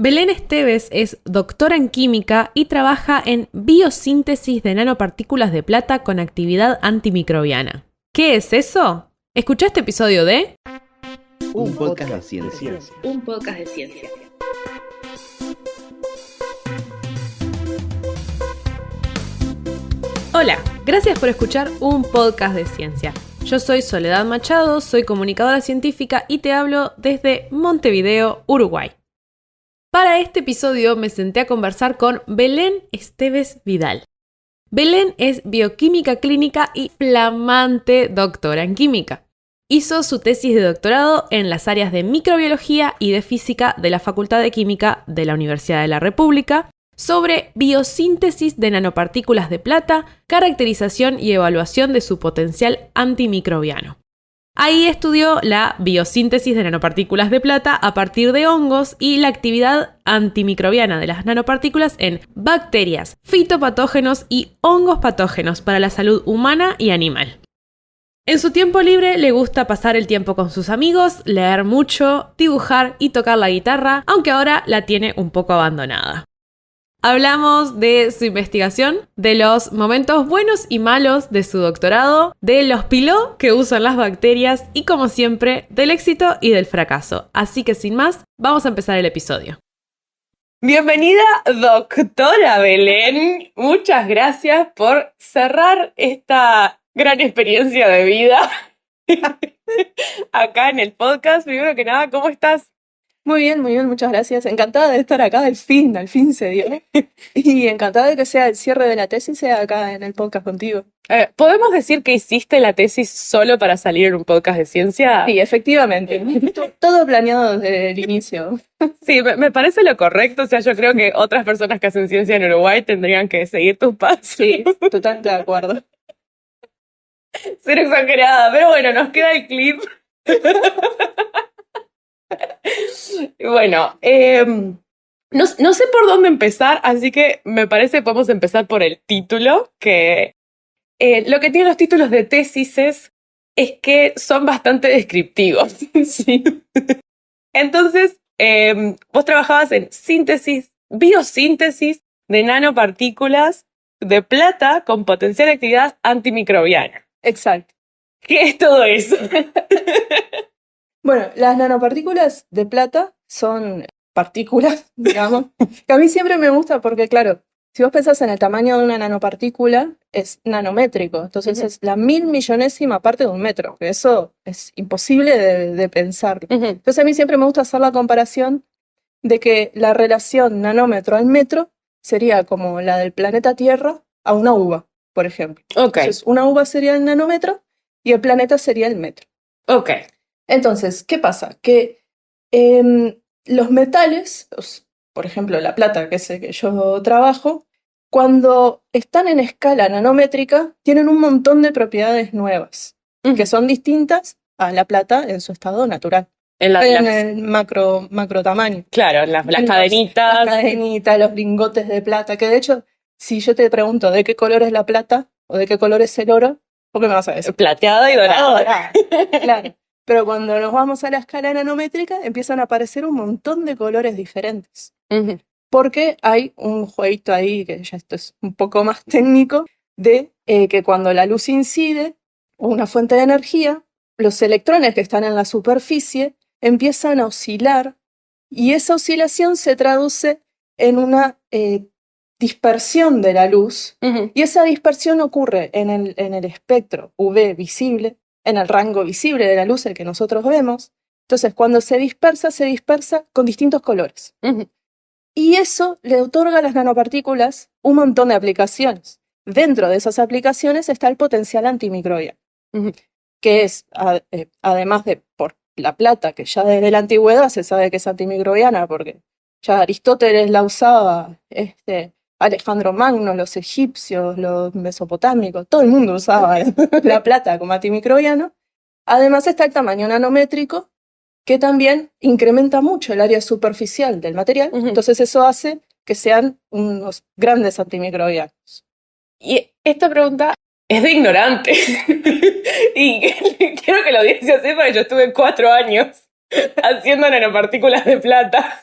Belén Esteves es doctora en química y trabaja en biosíntesis de nanopartículas de plata con actividad antimicrobiana. ¿Qué es eso? Escuchá este episodio de Un podcast de ciencia. Un podcast de ciencia. Hola, gracias por escuchar un podcast de ciencia. Yo soy Soledad Machado, soy comunicadora científica y te hablo desde Montevideo, Uruguay. Para este episodio me senté a conversar con Belén Esteves Vidal. Belén es bioquímica clínica y flamante doctora en química. Hizo su tesis de doctorado en las áreas de microbiología y de física de la Facultad de Química de la Universidad de la República sobre biosíntesis de nanopartículas de plata, caracterización y evaluación de su potencial antimicrobiano. Ahí estudió la biosíntesis de nanopartículas de plata a partir de hongos y la actividad antimicrobiana de las nanopartículas en bacterias, fitopatógenos y hongos patógenos para la salud humana y animal. En su tiempo libre le gusta pasar el tiempo con sus amigos, leer mucho, dibujar y tocar la guitarra, aunque ahora la tiene un poco abandonada. Hablamos de su investigación, de los momentos buenos y malos de su doctorado, de los piló que usan las bacterias y, como siempre, del éxito y del fracaso. Así que sin más, vamos a empezar el episodio. Bienvenida, doctora Belén. Muchas gracias por cerrar esta gran experiencia de vida acá en el podcast. Primero que nada, ¿cómo estás? Muy bien, muchas gracias. Encantada de estar acá, al fin se dio. Y encantada de que sea el cierre de la tesis, sea acá en el podcast contigo. ¿Podemos decir que hiciste la tesis solo para salir en un podcast de ciencia? Sí, efectivamente. Todo planeado desde el inicio. Sí, me parece lo correcto. O sea, yo creo que otras personas que hacen ciencia en Uruguay tendrían que seguir tus pasos. Sí, totalmente de acuerdo. Ser exagerada, pero bueno, nos queda el clip. Bueno, no sé por dónde empezar, así que me parece que podemos empezar por el título, que lo que tienen los títulos de tesis es que son bastante descriptivos. Sí. Entonces, vos trabajabas en biosíntesis de nanopartículas de plata con potencial actividad antimicrobiana. Exacto. ¿Qué es todo eso? Bueno, las nanopartículas de plata son partículas, digamos, que a mí siempre me gusta porque, claro, si vos pensás en el tamaño de una nanopartícula, es nanométrico, entonces es la 1.000.000.000ª parte de un metro, que eso es imposible de pensar. Entonces a mí siempre me gusta hacer la comparación de que la relación nanómetro al metro sería como la del planeta Tierra a una uva, por ejemplo. Okay. Entonces una uva sería el nanómetro y el planeta sería el metro. Ok. Entonces, ¿qué pasa? Que los metales, por ejemplo la plata, que es el que yo trabajo, cuando están en escala nanométrica, tienen un montón de propiedades nuevas, que son distintas a la plata en su estado natural. En el macro tamaño. Claro, las cadenitas. Las cadenitas, los lingotes de plata, que de hecho, si yo te pregunto de qué color es la plata o de qué color es el oro, ¿por qué me vas a decir? Plateada y dorada. Claro. Pero cuando nos vamos a la escala nanométrica, empiezan a aparecer un montón de colores diferentes. Porque hay un jueguito ahí, que ya esto es un poco más técnico, de que cuando la luz incide, o una fuente de energía, los electrones que están en la superficie empiezan a oscilar, y esa oscilación se traduce en una dispersión de la luz, y esa dispersión ocurre en el espectro UV visible, en el rango visible de la luz, el que nosotros vemos. Entonces, cuando se dispersa con distintos colores. Y eso le otorga a las nanopartículas un montón de aplicaciones. Dentro de esas aplicaciones está el potencial antimicrobiano, que es, además de por la plata, que ya desde la antigüedad se sabe que es antimicrobiana, porque ya Aristóteles la usaba, Alejandro Magno, los egipcios, los mesopotámicos, todo el mundo usaba la plata como antimicrobiano. Además está el tamaño nanométrico, que también incrementa mucho el área superficial del material, entonces eso hace que sean unos grandes antimicrobianos. Y esta pregunta es de ignorante. Y quiero que la audiencia sepa que yo estuve 4 años haciendo nanopartículas de plata.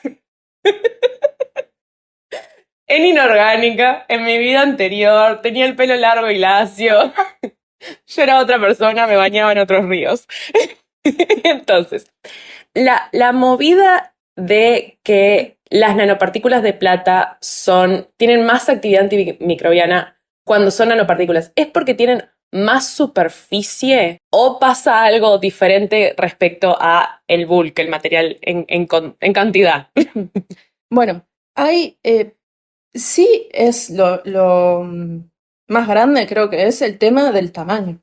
en inorgánica, en mi vida anterior, tenía el pelo largo y lacio. Yo era otra persona, me bañaba en otros ríos. Entonces, la movida de que las nanopartículas de plata tienen más actividad antimicrobiana cuando son nanopartículas, ¿es porque tienen más superficie o pasa algo diferente respecto a el bulk, el material en cantidad? Bueno, sí es lo más grande, creo que es el tema del tamaño.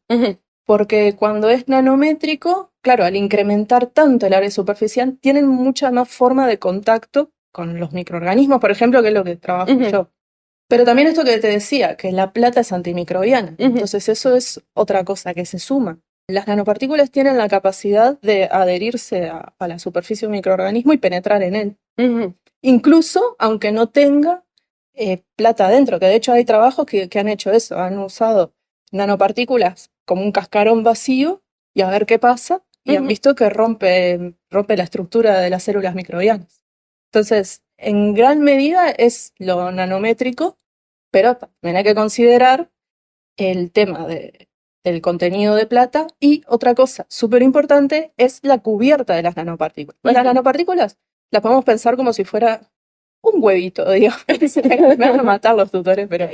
Porque cuando es nanométrico, claro, al incrementar tanto el área superficial, tienen mucha más forma de contacto con los microorganismos, por ejemplo, que es lo que trabajo yo. Pero también esto que te decía, que la plata es antimicrobiana. Entonces eso es otra cosa que se suma. Las nanopartículas tienen la capacidad de adherirse a la superficie de un microorganismo y penetrar en él. Incluso aunque no tenga plata adentro, que de hecho hay trabajos que han hecho eso, han usado nanopartículas como un cascarón vacío y a ver qué pasa, y han visto que rompe la estructura de las células microbianas. Entonces, en gran medida es lo nanométrico, pero también hay que considerar el tema del contenido de plata, y otra cosa súper importante es la cubierta de las nanopartículas. Las nanopartículas las podemos pensar como si fuera un huevito, digo. Me van a matar los tutores, pero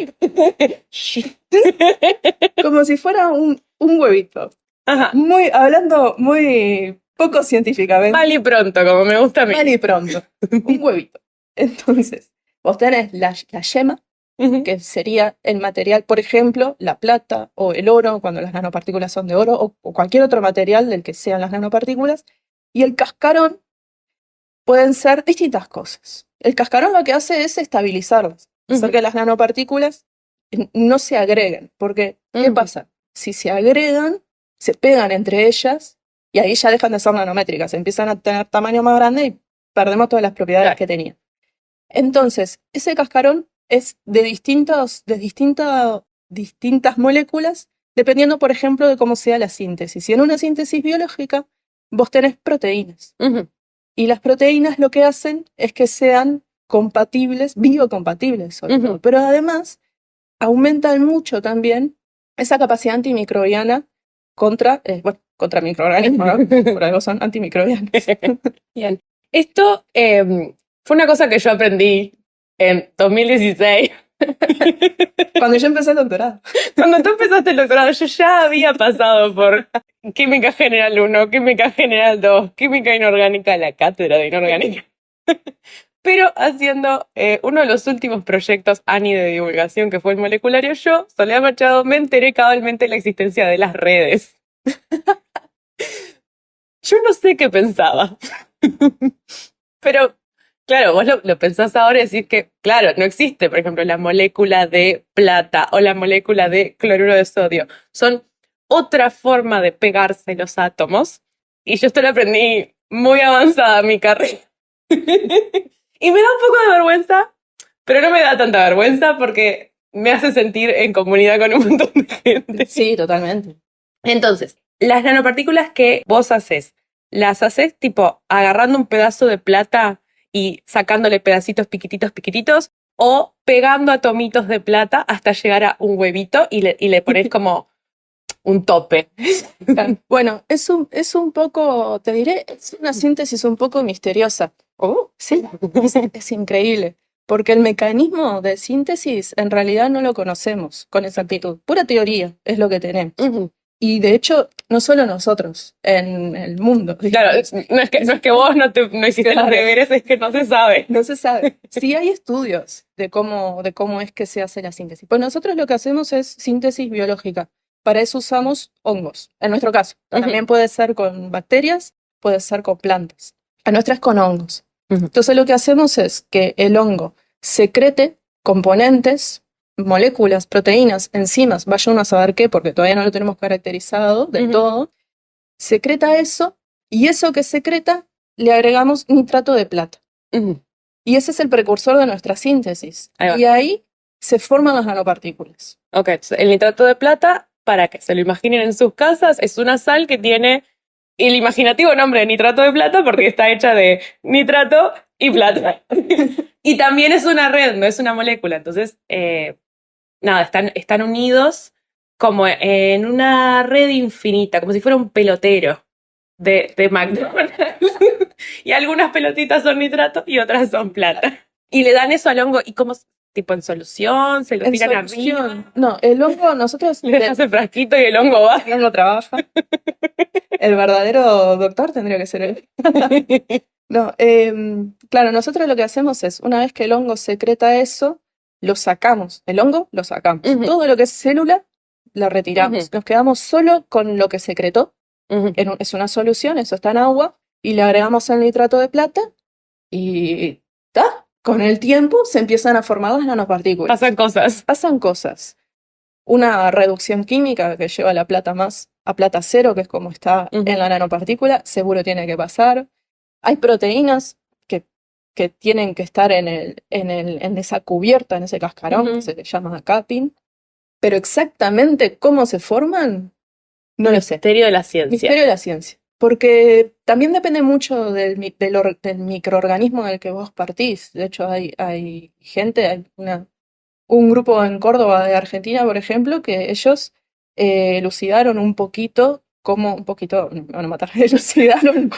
como si fuera un huevito. Ajá. Hablando muy poco científicamente. Mal y pronto, como me gusta a mí. Mal y pronto. Un huevito. Entonces, vos tenés la yema, que sería el material, por ejemplo, la plata o el oro, cuando las nanopartículas son de oro, o cualquier otro material del que sean las nanopartículas, y el cascarón pueden ser distintas cosas. El cascarón lo que hace es estabilizarlas, hacer que las nanopartículas no se agreguen, porque ¿qué pasa? Si se agregan, se pegan entre ellas y ahí ya dejan de ser nanométricas, empiezan a tener tamaño más grande y perdemos todas las propiedades que tenían. Entonces, ese cascarón es de distintas moléculas, dependiendo, por ejemplo, de cómo sea la síntesis. Si en una síntesis biológica vos tenés proteínas, y las proteínas lo que hacen es que sean compatibles, biocompatibles sobre todo, pero además aumentan mucho también esa capacidad antimicrobiana contra microorganismos, ¿no? Por algo son antimicrobianos. Bien. Esto fue una cosa que yo aprendí en 2016. Cuando yo empecé el doctorado. Cuando tú empezaste el doctorado, yo ya había pasado por Química General 1, Química General 2, Química Inorgánica, la cátedra de Inorgánica. Pero haciendo uno de los últimos proyectos ANI de divulgación, que fue el moleculario, yo, Soledad Machado, me enteré cabalmente de la existencia de las redes. Yo no sé qué pensaba. Pero, claro, vos lo pensás ahora y decís que, claro, no existe, por ejemplo, la molécula de plata o la molécula de cloruro de sodio. Son otra forma de pegarse los átomos. Y yo esto lo aprendí muy avanzada en mi carrera. Y me da un poco de vergüenza, pero no me da tanta vergüenza porque me hace sentir en comunidad con un montón de gente. Sí, totalmente. Entonces, las nanopartículas que vos haces, ¿las haces tipo agarrando un pedazo de plata y sacándole pedacitos piquititos, o pegando atomitos de plata hasta llegar a un huevito y le pones como un tope? Bueno, es un poco, te diré, es una síntesis un poco misteriosa. Sí, es increíble, porque el mecanismo de síntesis en realidad no lo conocemos con exactitud. Pura teoría es lo que tenemos. Y de hecho, no solo nosotros, en el mundo. Claro, no es que vos no hiciste los deberes, es que no se sabe. No se sabe. Sí hay estudios de cómo es que se hace la síntesis. Pues nosotros lo que hacemos es síntesis biológica. Para eso usamos hongos, en nuestro caso. También puede ser con bacterias, puede ser con plantas. La nuestra es con hongos. Entonces lo que hacemos es que el hongo secrete componentes, moléculas, proteínas, enzimas, vaya uno a saber qué, porque todavía no lo tenemos caracterizado del todo, secreta eso, y eso que secreta le agregamos nitrato de plata. Y ese es el precursor de nuestra síntesis. Y ahí se forman las nanopartículas. Ok, el nitrato de plata, para que se lo imaginen en sus casas, es una sal que tiene el imaginativo nombre de nitrato de plata porque está hecha de nitrato y plata. Y también es una red, no es una molécula. Entonces, nada, están unidos como en una red infinita, como si fuera un pelotero de McDonald's. Y algunas pelotitas son nitrato y otras son plata. Y le dan eso al hongo, y como tipo en solución, se lo tiran arriba. No, el hongo nosotros... Le das el frasquito y el hongo va. El hongo trabaja. El verdadero doctor tendría que ser él. No, claro, nosotros lo que hacemos es, una vez que el hongo secreta eso, lo sacamos. El hongo lo sacamos. Todo lo que es célula, lo retiramos. Nos quedamos solo con lo que secretó. Es una solución, eso está en agua, y le agregamos el nitrato de plata, y ¿tá? Con el tiempo se empiezan a formar las nanopartículas. Pasan cosas. Una reducción química que lleva la plata más a plata cero, que es como está en la nanopartícula, seguro tiene que pasar. Hay proteínas que tienen que estar en esa cubierta, en ese cascarón, se le llama capping. Pero exactamente cómo se forman, no lo sé. Misterio de la ciencia. Misterio de la ciencia. Porque también depende mucho del microorganismo del que vos partís. De hecho, hay gente, hay un grupo en Córdoba de Argentina, por ejemplo, que ellos elucidaron un poquito, me van a matar, elucidaron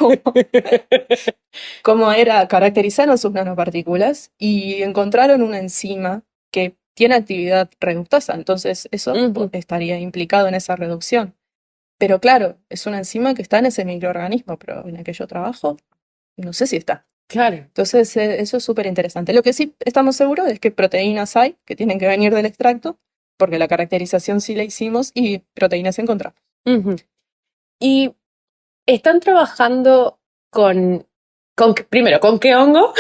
cómo caracterizaron sus nanopartículas y encontraron una enzima que tiene actividad reductasa, entonces eso estaría implicado en esa reducción. Pero claro, es una enzima que está en ese microorganismo, pero en el que yo trabajo, no sé si está. Claro. Entonces eso es súper interesante. Lo que sí estamos seguros es que proteínas hay que tienen que venir del extracto, porque la caracterización sí la hicimos y proteínas encontramos. Y están trabajando primero, ¿con qué hongo?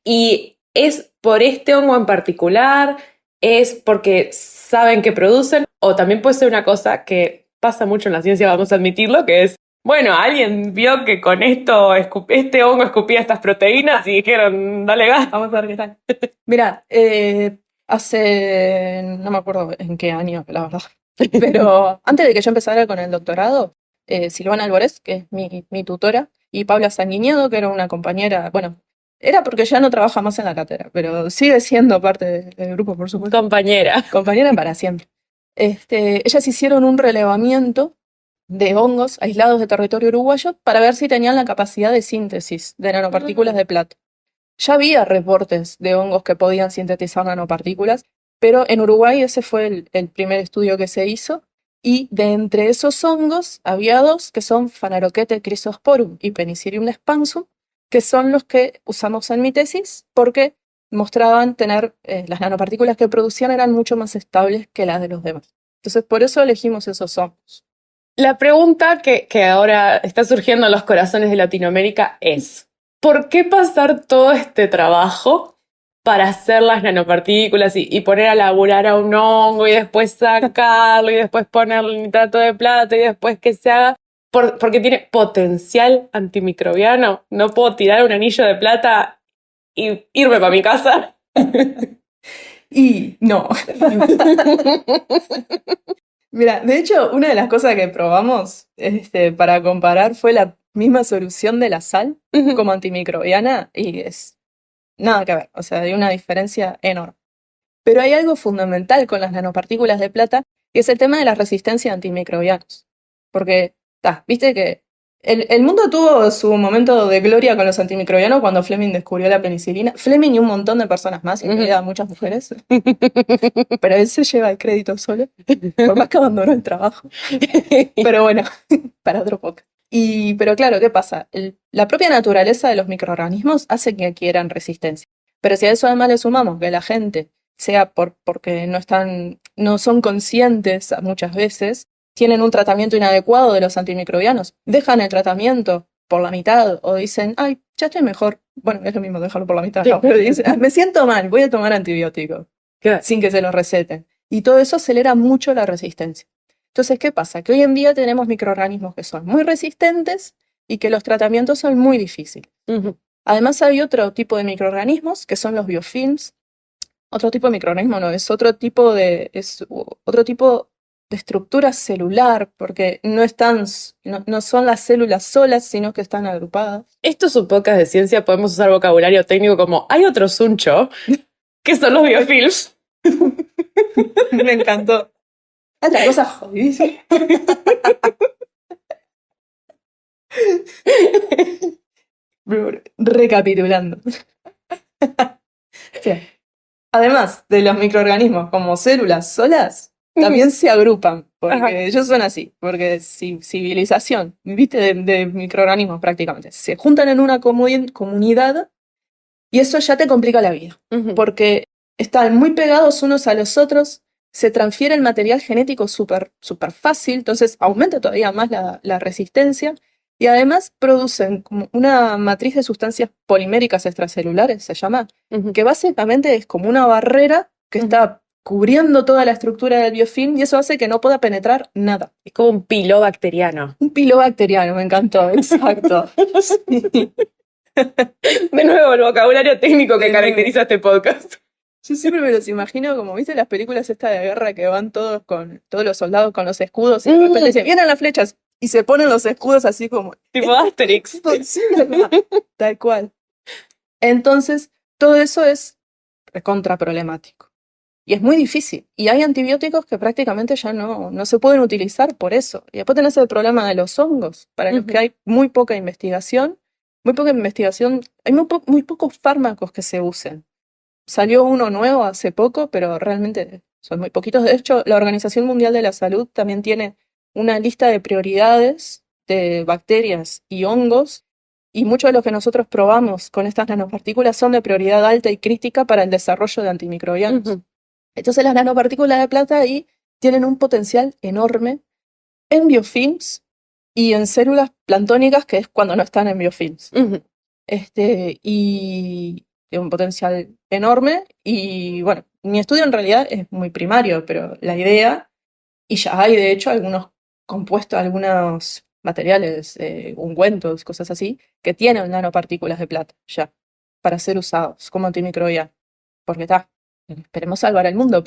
Y ¿es por este hongo en particular? ¿Es porque saben que producen? O también puede ser una cosa que pasa mucho en la ciencia, vamos a admitirlo, que es, bueno, alguien vio que con este hongo escupía estas proteínas y dijeron, dale gas, vamos a ver qué tal. Mirá, no me acuerdo en qué año, la verdad, pero antes de que yo empezara con el doctorado, Silvana Alvarez, que es mi tutora, y Paula Sanguinedo, que era una compañera, bueno, era porque ya no trabaja más en la cátedra, pero sigue siendo parte del grupo, por supuesto. Compañera para siempre. Ellas hicieron un relevamiento de hongos aislados de territorio uruguayo para ver si tenían la capacidad de síntesis de nanopartículas de plata. Ya había reportes de hongos que podían sintetizar nanopartículas, pero en Uruguay ese fue el primer estudio que se hizo, y de entre esos hongos había dos que son Phanerochete chrysosporum y Penicillium expansum, que son los que usamos en mi tesis porque mostraban tener, las nanopartículas que producían eran mucho más estables que las de los demás. Entonces por eso elegimos esos hongos. La pregunta que ahora está surgiendo en los corazones de Latinoamérica es, ¿por qué pasar todo este trabajo para hacer las nanopartículas y poner a laburar a un hongo y después sacarlo y después ponerle nitrato de plata y después que se haga? Porque tiene potencial antimicrobiano. No puedo tirar un anillo de plata y irme para mi casa. Y no. Mira, de hecho, una de las cosas que probamos para comparar fue la misma solución de la sal como antimicrobiana, y es nada que ver, o sea, hay una diferencia enorme. Pero hay algo fundamental con las nanopartículas de plata, que es el tema de la resistencia a antimicrobianos. Porque, viste que el mundo tuvo su momento de gloria con los antimicrobianos cuando Fleming descubrió la penicilina. Fleming y un montón de personas más, incluidas muchas mujeres. Pero él se lleva el crédito solo, por más que abandonó el trabajo. Pero bueno, para otro podcast. Pero claro, ¿qué pasa? La propia naturaleza de los microorganismos hace que adquieran resistencia. Pero si a eso además le sumamos que la gente, sea porque no son conscientes muchas veces, tienen un tratamiento inadecuado de los antimicrobianos, dejan el tratamiento por la mitad o dicen, ay, ya estoy mejor. Bueno, es lo mismo dejarlo por la mitad, ¿no? Pero dicen, me siento mal, voy a tomar antibiótico, sin que se lo receten. Y todo eso acelera mucho la resistencia. Entonces, ¿qué pasa? Que hoy en día tenemos microorganismos que son muy resistentes y que los tratamientos son muy difíciles. Además, hay otro tipo de microorganismos que son los biofilms. Otro tipo de microorganismo no, es otro tipo estructura celular, porque no son las células solas, sino que están agrupadas. Esto es un podcast de ciencia, podemos usar vocabulario técnico como hay otro suncho, que son los biofilms. Me encantó. Otra cosa jodidísima. Recapitulando. Sí. Además de los microorganismos como células solas, también se agrupan, porque ellos son así, porque civilización, viste, de microorganismos prácticamente, se juntan en una comunidad y eso ya te complica la vida, porque están muy pegados unos a los otros, se transfiere el material genético súper fácil, entonces aumenta todavía más la resistencia y además producen como una matriz de sustancias poliméricas extracelulares, se llama, que básicamente es como una barrera que está cubriendo toda la estructura del biofilm y eso hace que no pueda penetrar nada. Es como un pilobacteriano. Un pilobacteriano, me encantó, exacto. Sí. De nuevo, el vocabulario técnico que caracteriza este podcast. Yo siempre me los imagino como, ¿viste las películas estas de guerra que van todos los soldados con los escudos y de repente dicen, vienen las flechas y se ponen los escudos así como... Tipo Asterix. Sí, tal cual. Entonces, todo eso es contraproblemático. Y es muy difícil. Y hay antibióticos que prácticamente ya no se pueden utilizar por eso. Y después tenés el problema de los hongos, para los que hay muy poca investigación. Hay muy pocos fármacos que se usen. Salió uno nuevo hace poco, pero realmente son muy poquitos. De hecho, la Organización Mundial de la Salud también tiene una lista de prioridades de bacterias y hongos, y muchos de los que nosotros probamos con estas nanopartículas son de prioridad alta y crítica para el desarrollo de antimicrobianos. Entonces las nanopartículas de plata ahí tienen un potencial enorme en biofilms y en células planctónicas, que es cuando no están en biofilms. Y tiene un potencial enorme y bueno, mi estudio en realidad es muy primario, pero la idea, y ya hay de hecho algunos compuestos, algunos materiales, ungüentos, cosas así, que tienen nanopartículas de plata ya, para ser usados como antimicrobiano. Porque esperemos salvar el mundo,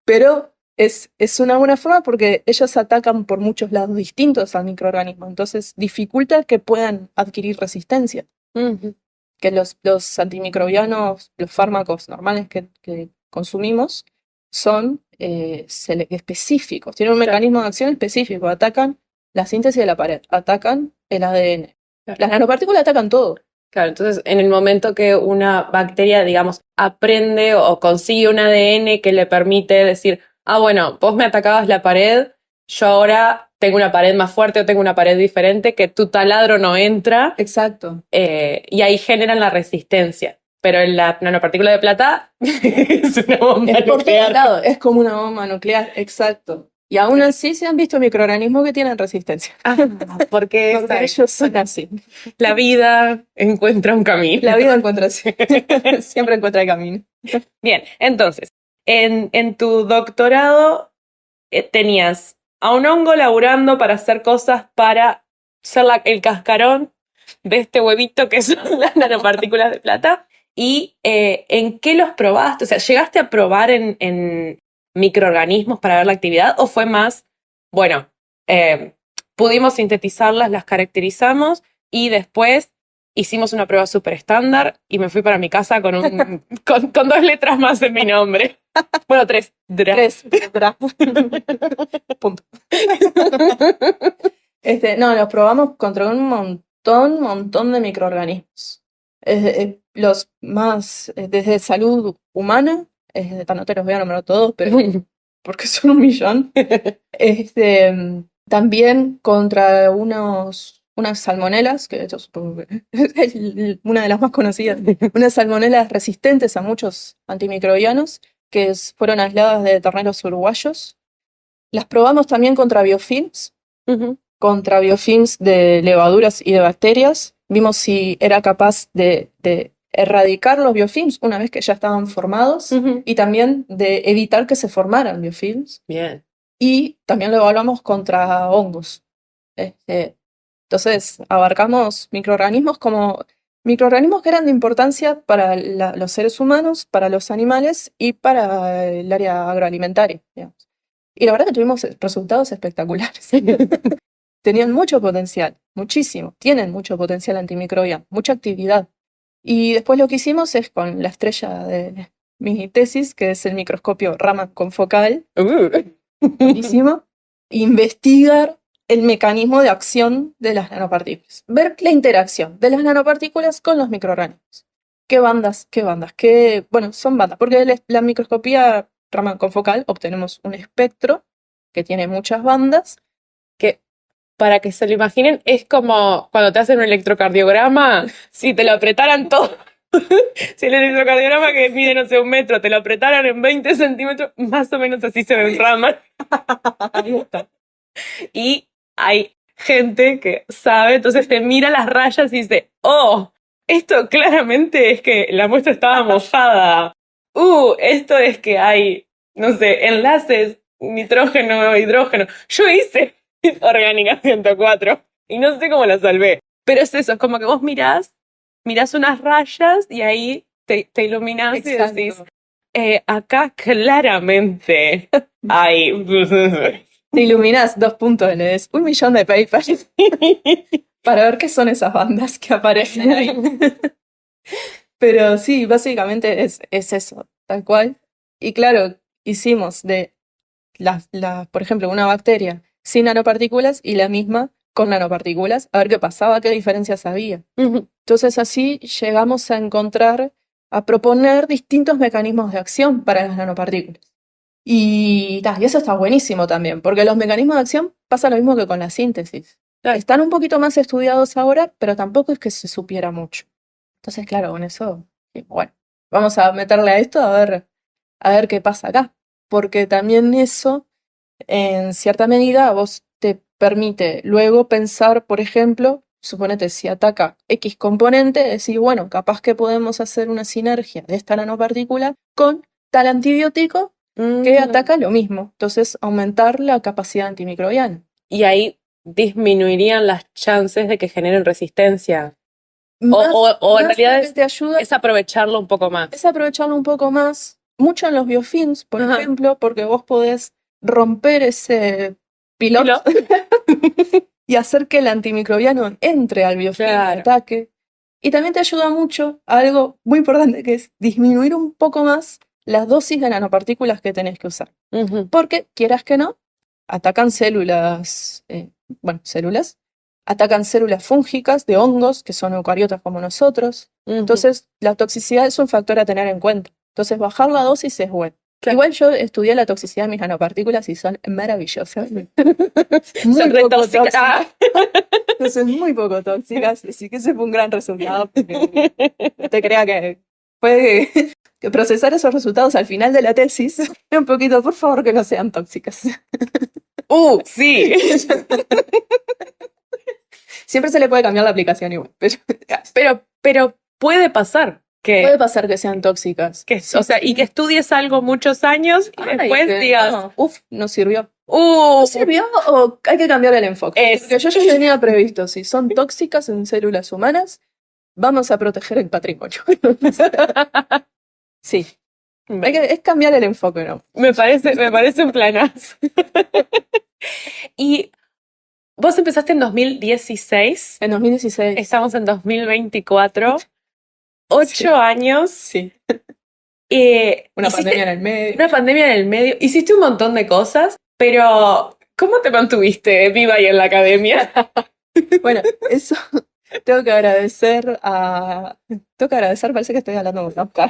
pero es una buena forma porque ellos atacan por muchos lados distintos al microorganismo, entonces dificulta que puedan adquirir resistencia. Que los antimicrobianos, los fármacos normales que consumimos, son específicos, tienen un mecanismo de acción específico, atacan la síntesis de la pared, atacan el ADN. Claro. Las nanopartículas atacan todo. Claro, entonces en el momento que una bacteria, digamos, aprende o consigue un ADN que le permite decir, bueno, vos me atacabas la pared, yo ahora tengo una pared más fuerte o tengo una pared diferente, que tu taladro no entra. Exacto. Y ahí generan la resistencia. Pero en la nanopartícula de plata es una bomba nuclear. Por todo lado, es como una bomba nuclear, exacto. Y aún así se han visto microorganismos que tienen resistencia. Porque ellos son así. La vida encuentra un camino. La vida encuentra siempre encuentra el camino. Bien, entonces, en tu doctorado tenías a un hongo laburando para hacer cosas para ser el cascarón de este huevito que son las nanopartículas de plata. ¿Y en qué los probaste? O sea, ¿llegaste a probar en microorganismos para ver la actividad? ¿O fue más, bueno, pudimos sintetizarlas, las caracterizamos y después hicimos una prueba súper estándar y me fui para mi casa con con 2 letras más en mi nombre? Bueno, 3. Tres. Punto. No, los probamos contra un montón de microorganismos. Los más, desde salud humana, no te los voy a nombrar todos, pero porque son 1 millón. También contra unas salmonelas, que yo supongo que es una de las más conocidas, unas salmonelas resistentes a muchos antimicrobianos, que fueron aisladas de terneros uruguayos. Las probamos también contra biofilms, contra biofilms de levaduras y de bacterias. Vimos si era capaz de erradicar los biofilms una vez que ya estaban formados y también de evitar que se formaran biofilms. Bien. Y también lo evaluamos contra hongos. Entonces, abarcamos microorganismos que eran de importancia para los seres humanos, para los animales y para el área agroalimentaria, digamos. Y la verdad que tuvimos resultados espectaculares. Tenían mucho potencial, muchísimo. Tienen mucho potencial antimicrobiano, mucha actividad. Y después lo que hicimos es con la estrella de mi tesis, que es el microscopio Raman confocal, buenísimo, investigar el mecanismo de acción de las nanopartículas. Ver la interacción de las nanopartículas con los microorganismos. ¿Qué bandas? Bueno, son bandas, porque la microscopía Raman confocal obtenemos un espectro que tiene muchas bandas. Que, para que se lo imaginen, es como cuando te hacen un electrocardiograma, si te lo apretaran todo. Si el electrocardiograma que mide, no sé, 1 metro, te lo apretaran en 20 centímetros, más o menos así se ve un Raman. Ahí está. Y hay gente que sabe, entonces te mira las rayas y dice, oh, esto claramente es que la muestra estaba mojada. Esto es que hay, no sé, enlaces nitrógeno, hidrógeno. Yo hice orgánica 104 y no sé cómo la salvé. Pero es eso, es como que vos mirás unas rayas y ahí te iluminás. Exacto. Y decís, acá claramente hay... Te iluminás 2 puntos, le des 1 millón de papers para ver qué son esas bandas que aparecen ahí. Pero sí, básicamente es eso, tal cual. Y claro, hicimos de por ejemplo, una bacteria sin nanopartículas y la misma con nanopartículas, a ver qué pasaba, qué diferencias había. Entonces así llegamos a proponer distintos mecanismos de acción para las nanopartículas. Y eso está buenísimo también, porque los mecanismos de acción pasa lo mismo que con la síntesis. Están un poquito más estudiados ahora, pero tampoco es que se supiera mucho. Entonces, claro, con eso, bueno, vamos a meterle a esto a ver qué pasa acá. Porque también eso, en cierta medida, a vos te permite luego pensar, por ejemplo, suponete, si ataca X componente, decir, bueno, capaz que podemos hacer una sinergia de esta nanopartícula con tal antibiótico que ataca lo mismo. Entonces, aumentar la capacidad antimicrobiana. Y ahí disminuirían las chances de que generen resistencia. O en realidad te ayuda, es aprovecharlo un poco más. Es aprovecharlo un poco más, mucho en los biofilms, por ejemplo, porque vos podés romper ese piloto y hacer que el antimicrobiano entre al biofilm y ataque. Y también te ayuda mucho a algo muy importante, que es disminuir un poco más las dosis de nanopartículas que tenés que usar. Porque, quieras que no, atacan células, atacan células fúngicas de hongos, que son eucariotas como nosotros. Entonces, la toxicidad es un factor a tener en cuenta. Entonces, bajar la dosis es bueno. Claro. Igual yo estudié la toxicidad de mis nanopartículas y son maravillosas. Muy poco tóxicas. Entonces, muy poco tóxicas. Así que ese fue un gran resultado. No te crea que puede que procesar esos resultados al final de la tesis un poquito, por favor, que no sean tóxicas. Sí. Siempre se le puede cambiar la aplicación igual. Pero puede pasar puede pasar que sean tóxicas. O sea, y que estudies algo muchos años y después digas, no sirvió. ¿No sirvió o hay que cambiar el enfoque? Porque yo ya tenía previsto, si son tóxicas en células humanas, vamos a proteger el patrimonio. Sí. Es cambiar el enfoque, ¿no? Me parece un planazo. Y vos empezaste en 2016. En 2016. Estamos en 2024. 8 años. Sí. Una pandemia en el medio. Una pandemia en el medio. Hiciste un montón de cosas, pero ¿cómo te mantuviste viva y en la academia? Bueno, eso tengo que agradecer, parece que estoy hablando de Oscar.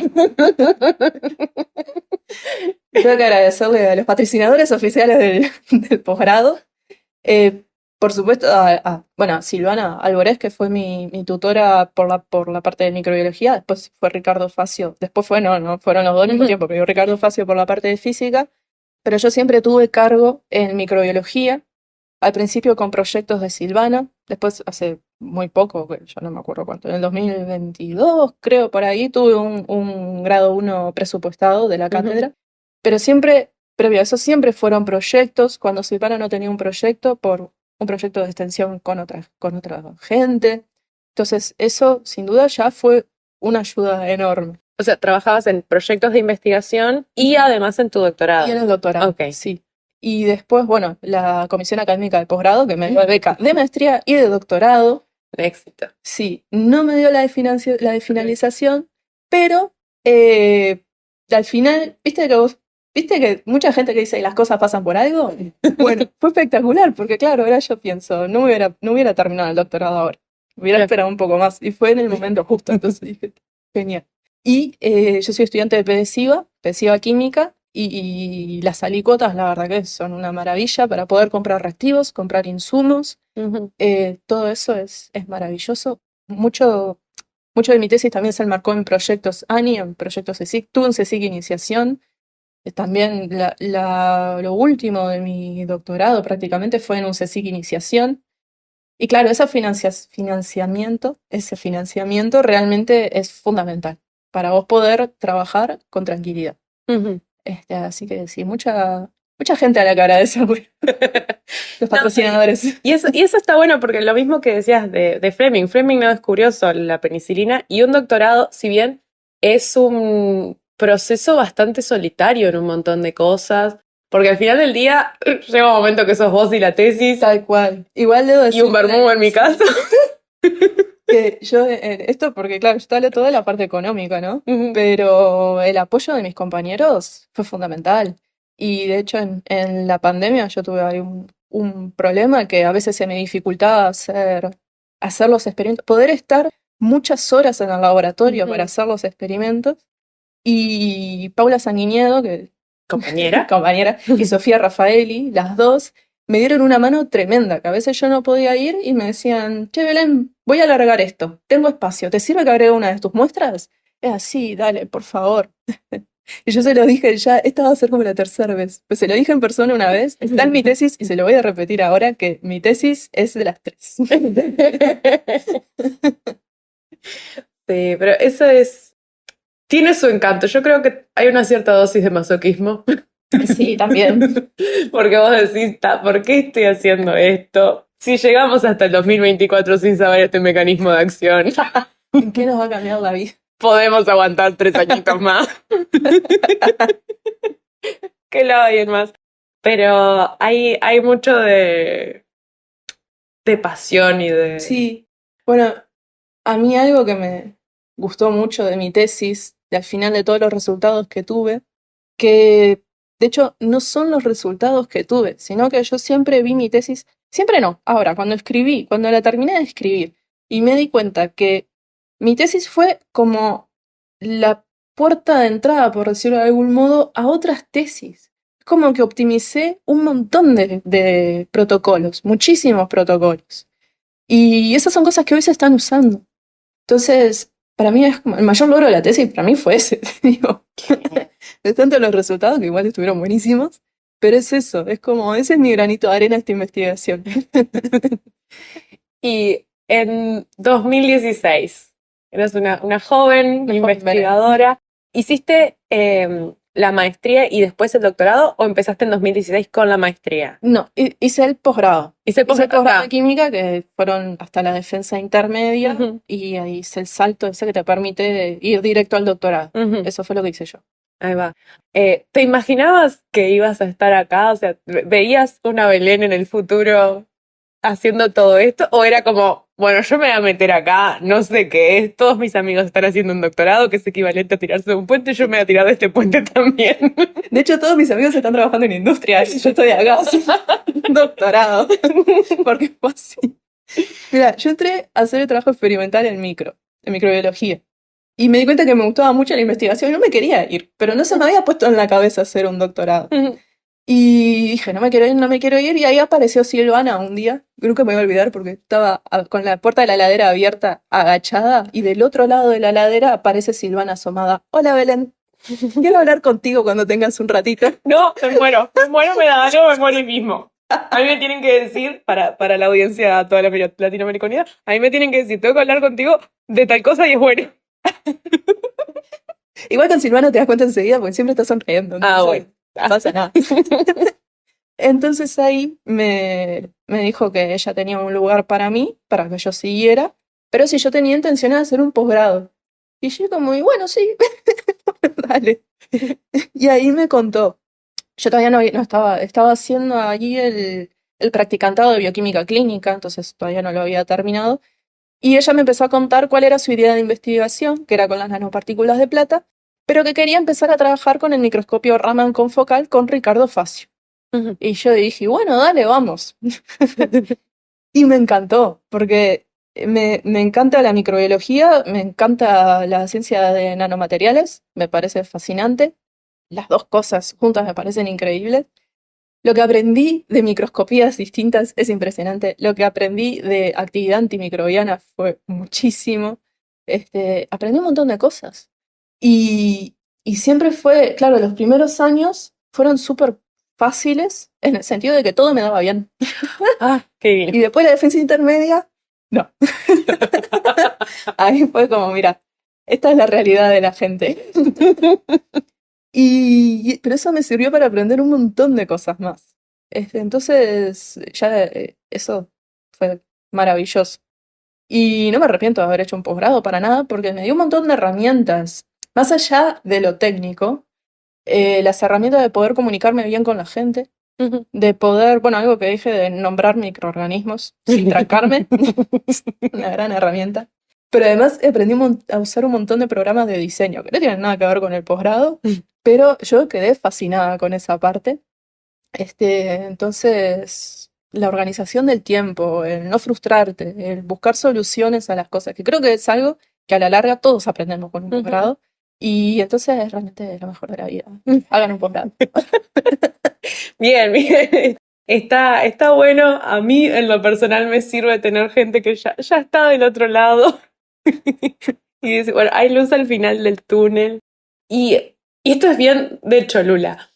Tengo que agradecerle a los patrocinadores oficiales del posgrado. Por supuesto, Silvana Alvarez, que fue mi tutora por la parte de microbiología. Después fue Ricardo Facio. Después no fueron los dos al mismo tiempo, pero Ricardo Facio por la parte de física. Pero yo siempre tuve cargo en microbiología. Al principio con proyectos de Silvana. Después, hace muy poco, yo no me acuerdo cuánto, en el 2022, creo, por ahí, tuve un grado 1 presupuestado de la cátedra. Pero siempre, previo a eso, siempre fueron proyectos. Cuando Silvana no tenía un proyecto, por un proyecto de extensión con otra gente. Entonces, eso sin duda ya fue una ayuda enorme. O sea, trabajabas en proyectos de investigación y además en tu doctorado. Y en el doctorado, okay. Sí. Y después, bueno, la comisión académica de posgrado, que me dio beca de maestría y de doctorado. Un éxito. Sí, no me dio la de finalización, pero al final, viste que mucha gente que dice las cosas pasan por algo. Bueno, fue espectacular, porque claro, ahora yo pienso, no hubiera terminado el doctorado ahora. Hubiera esperado un poco más. Y fue en el momento justo, entonces dije, genial. Y yo soy estudiante de PEDESIVA Química, y las alícuotas, la verdad que son una maravilla para poder comprar reactivos, comprar insumos. Todo eso es maravilloso. Mucho de mi tesis también se enmarcó en proyectos ANI, en proyectos CSIC. Tuve un CSIC iniciación. También lo último de mi doctorado prácticamente fue en un CSIC iniciación. Y claro, ese financiamiento realmente es fundamental para vos poder trabajar con tranquilidad. Así que sí, mucha gente a la que agradecerle. Los patrocinadores. No, y eso está bueno porque lo mismo que decías de Fleming. Fleming no descubrió solo la penicilina, y un doctorado, si bien es un proceso bastante solitario en un montón de cosas, porque al final del día llega un momento que sos vos y la tesis. Tal cual. Igual debo decir. Y un vermú en mi caso. Que yo, esto porque claro, yo te hablo toda la parte económica, ¿no? Pero el apoyo de mis compañeros fue fundamental. Y de hecho en la pandemia yo tuve ahí un problema que a veces se me dificultaba hacer los experimentos, poder estar muchas horas en el laboratorio para hacer los experimentos. Y Paula Sanguinedo, que compañera, y Sofía Rafaeli, las dos, me dieron una mano tremenda, que a veces yo no podía ir y me decían, che, Belén, voy a alargar esto, tengo espacio, ¿te sirve que agregue una de tus muestras? Es así, dale, por favor. Y yo se lo dije ya, esta va a ser como la tercera vez. Pues se lo dije en persona una vez, está en mi tesis y se lo voy a repetir ahora, que mi tesis es de las 3. Sí, pero eso tiene su encanto. Yo creo que hay una cierta dosis de masoquismo. Sí, también. Porque vos decís, ¿por qué estoy haciendo esto? Si llegamos hasta el 2024 sin saber este mecanismo de acción, ¿en qué nos va a cambiar la vida? Podemos aguantar 3 añitos más. Que lo oyen más. Pero hay mucho de pasión y de... Sí. Bueno, a mí algo que me gustó mucho de mi tesis, y al final de todos los resultados que tuve, que de hecho no son los resultados que tuve, sino que yo siempre vi mi tesis, siempre no, ahora, cuando la terminé de escribir, y me di cuenta que mi tesis fue como la puerta de entrada, por decirlo de algún modo, a otras tesis. Es como que optimicé un montón de protocolos, muchísimos protocolos. Y esas son cosas que hoy se están usando. Entonces, para mí es como el mayor logro de la tesis, para mí fue ese, digo. De tanto los resultados, que igual estuvieron buenísimos, pero es eso, es como, ese es mi granito de arena a esta investigación. Y en 2016, eras una joven investigadora, ¿hiciste la maestría y después el doctorado o empezaste en 2016 con la maestría? No, hice el posgrado. Hice el posgrado de química, que fueron hasta la defensa intermedia, y ahí hice el salto ese que te permite ir directo al doctorado. Eso fue lo que hice yo. Ahí va. ¿Te imaginabas que ibas a estar acá? O sea, ¿veías una Belén en el futuro haciendo todo esto? ¿O era como, bueno, yo me voy a meter acá, no sé qué es, todos mis amigos están haciendo un doctorado que es equivalente a tirarse de un puente, yo me voy a tirar de este puente también? De hecho, todos mis amigos están trabajando en industria y yo estoy acá doctorado, porque fue así. Mira, yo entré a hacer el trabajo experimental en microbiología. Y me di cuenta que me gustaba mucho la investigación y no me quería ir, pero no se me había puesto en la cabeza hacer un doctorado. Y dije, no me quiero ir, y ahí apareció Silvana un día, nunca me voy a olvidar porque estaba con la puerta de la heladera abierta, agachada, y del otro lado de la heladera aparece Silvana asomada. Hola, Belén, quiero hablar contigo cuando tengas un ratito. No, me muero, me da algo, me muero ahí mismo. A mí me tienen que decir, para la audiencia, toda la latinoamericanidad, a mí me tienen que decir, tengo que hablar contigo de tal cosa y es bueno. Igual con Silvana te das cuenta enseguida porque siempre está sonriendo. Bueno. No pasa nada. Entonces ahí me dijo que ella tenía un lugar para mí, para que yo siguiera, pero si yo tenía intención de hacer un posgrado. Y yo como, y bueno, sí, dale. Y ahí me contó Yo todavía no estaba haciendo allí el practicantado de bioquímica clínica, entonces todavía no lo había terminado. Y ella me empezó a contar cuál era su idea de investigación, que era con las nanopartículas de plata, pero que quería empezar a trabajar con el microscopio Raman confocal con Ricardo Facio. Y yo dije, bueno, dale, vamos. Y me encantó, porque me encanta la microbiología, me encanta la ciencia de nanomateriales, me parece fascinante. Las dos cosas juntas me parecen increíbles. Lo que aprendí de microscopías distintas es impresionante. Lo que aprendí de actividad antimicrobiana fue muchísimo. Aprendí un montón de cosas. Y siempre fue, claro, los primeros años fueron súper fáciles en el sentido de que todo me daba bien. Qué bien. Y después la defensa intermedia, no. Ahí fue como, mira, esta es la realidad de la gente. Pero eso me sirvió para aprender un montón de cosas más. Entonces, ya eso fue maravilloso. Y no me arrepiento de haber hecho un posgrado para nada, porque me dio un montón de herramientas. Más allá de lo técnico, las herramientas de poder comunicarme bien con la gente, de poder, bueno, algo que dije de nombrar microorganismos sin trancarme, una gran herramienta. Pero además aprendí a usar un montón de programas de diseño, que no tienen nada que ver con el posgrado, pero yo quedé fascinada con esa parte. Entonces, la organización del tiempo, el no frustrarte, el buscar soluciones a las cosas, que creo que es algo que a la larga todos aprendemos con un posgrado, y entonces es realmente lo mejor de la vida. Hagan un posgrado. Bien, bien. Está bueno. A mí, en lo personal, me sirve tener gente que ya está del otro lado. Y dice, bueno, hay luz al final del túnel. Y esto es bien de Cholula.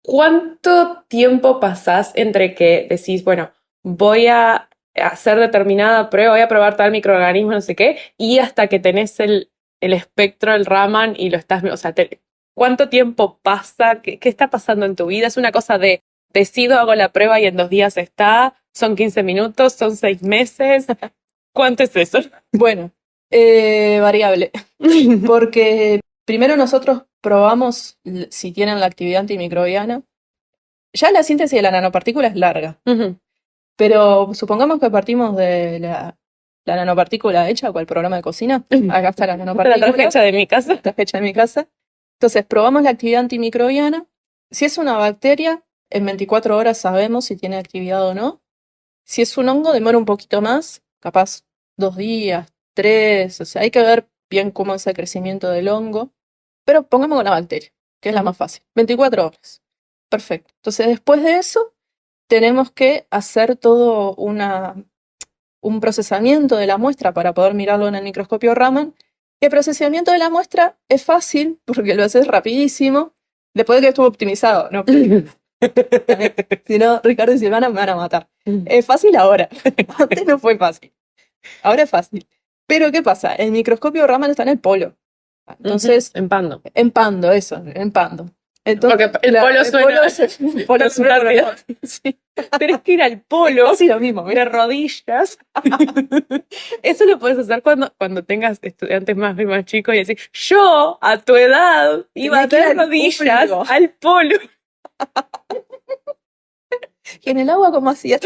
¿Cuánto tiempo pasás entre que decís, bueno, voy a hacer determinada prueba, voy a probar tal microorganismo, no sé qué, y hasta que tenés el espectro, el Raman, y lo estás... O sea, ¿cuánto tiempo pasa? ¿Qué está pasando en tu vida? ¿Es una cosa de decido, hago la prueba y en 2 días está? ¿Son 15 minutos? ¿Son 6 meses? ¿Cuánto es eso? Bueno, variable. Porque primero nosotros probamos si tienen la actividad antimicrobiana. Ya la síntesis de la nanopartícula es larga. Pero supongamos que partimos de la nanopartícula hecha, cual programa de cocina. Acá está la nanopartícula. La traje hecha de mi casa. Está hecha de mi casa. Entonces, probamos la actividad antimicrobiana. Si es una bacteria, en 24 horas sabemos si tiene actividad o no. Si es un hongo, demora un poquito más, capaz 2 días, 3. O sea, hay que ver bien cómo es el crecimiento del hongo. Pero pongamos una bacteria, que es la más fácil. 24 horas. Perfecto. Entonces, después de eso, tenemos que hacer todo un procesamiento de la muestra para poder mirarlo en el microscopio Raman. Y el procesamiento de la muestra es fácil porque lo haces rapidísimo después de que estuvo optimizado. No, si no, Ricardo y Silvana me van a matar. Es fácil ahora. Antes no fue fácil. Ahora es fácil. Pero ¿qué pasa? El microscopio Raman está en el polo. Entonces, empando. Empando, eso, empando. Entonces, porque el polo suena rápido. Sí. Tenés que ir al polo. Sí, lo mismo. De rodillas. Eso lo puedes hacer cuando tengas estudiantes más chicos y decir, yo a tu edad iba a tener rodillas al polo. Y en el agua, ¿cómo hacías?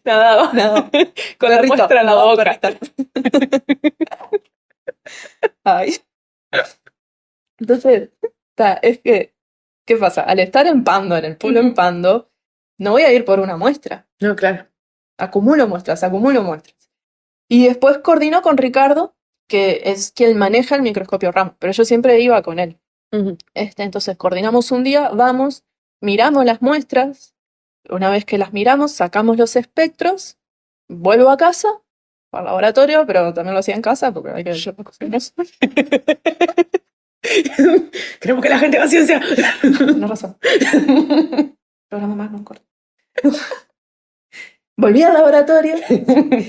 Nada. Con la muestra en la boca. Ay. Entonces, es que, ¿qué pasa? Al estar empando, en el polo empando, no voy a ir por una muestra. No, claro. Acumulo muestras. Y después coordino con Ricardo, que es quien maneja el microscopio Raman, pero yo siempre iba con él. Entonces coordinamos un día, vamos, miramos las muestras. Una vez que las miramos, sacamos los espectros, vuelvo a casa, al laboratorio, pero también lo hacía en casa, porque hay que llevar cosas. Queremos que la gente haga ciencia. Tienes razón. Programa más, no corto. Volví al laboratorio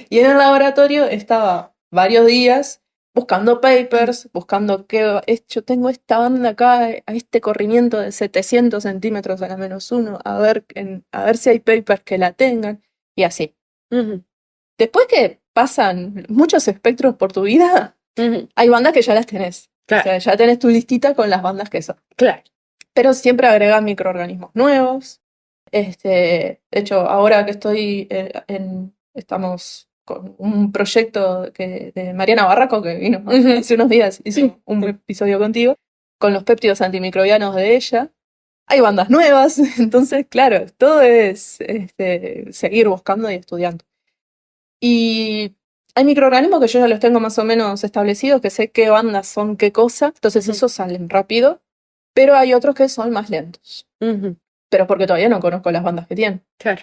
y en el laboratorio estaba varios días buscando papers, buscando yo tengo esta banda acá, a este corrimiento de 700 centímetros a la -1, a ver si hay papers que la tengan, y así. Después que pasan muchos espectros por tu vida, hay bandas que ya las tenés. Claro. O sea, ya tenés tu listita con las bandas que son. Claro. pero siempre agregan microorganismos nuevos. De hecho, ahora que estoy estamos con un proyecto de Mariana Barraco, que vino hace unos días, hizo un episodio contigo, con los péptidos antimicrobianos de ella. Hay bandas nuevas, entonces, claro, todo es seguir buscando y estudiando. Y hay microorganismos que yo ya los tengo más o menos establecidos, que sé qué bandas son qué cosa, entonces esos salen rápido, pero hay otros que son más lentos. Pero porque todavía no conozco las bandas que tienen. Claro.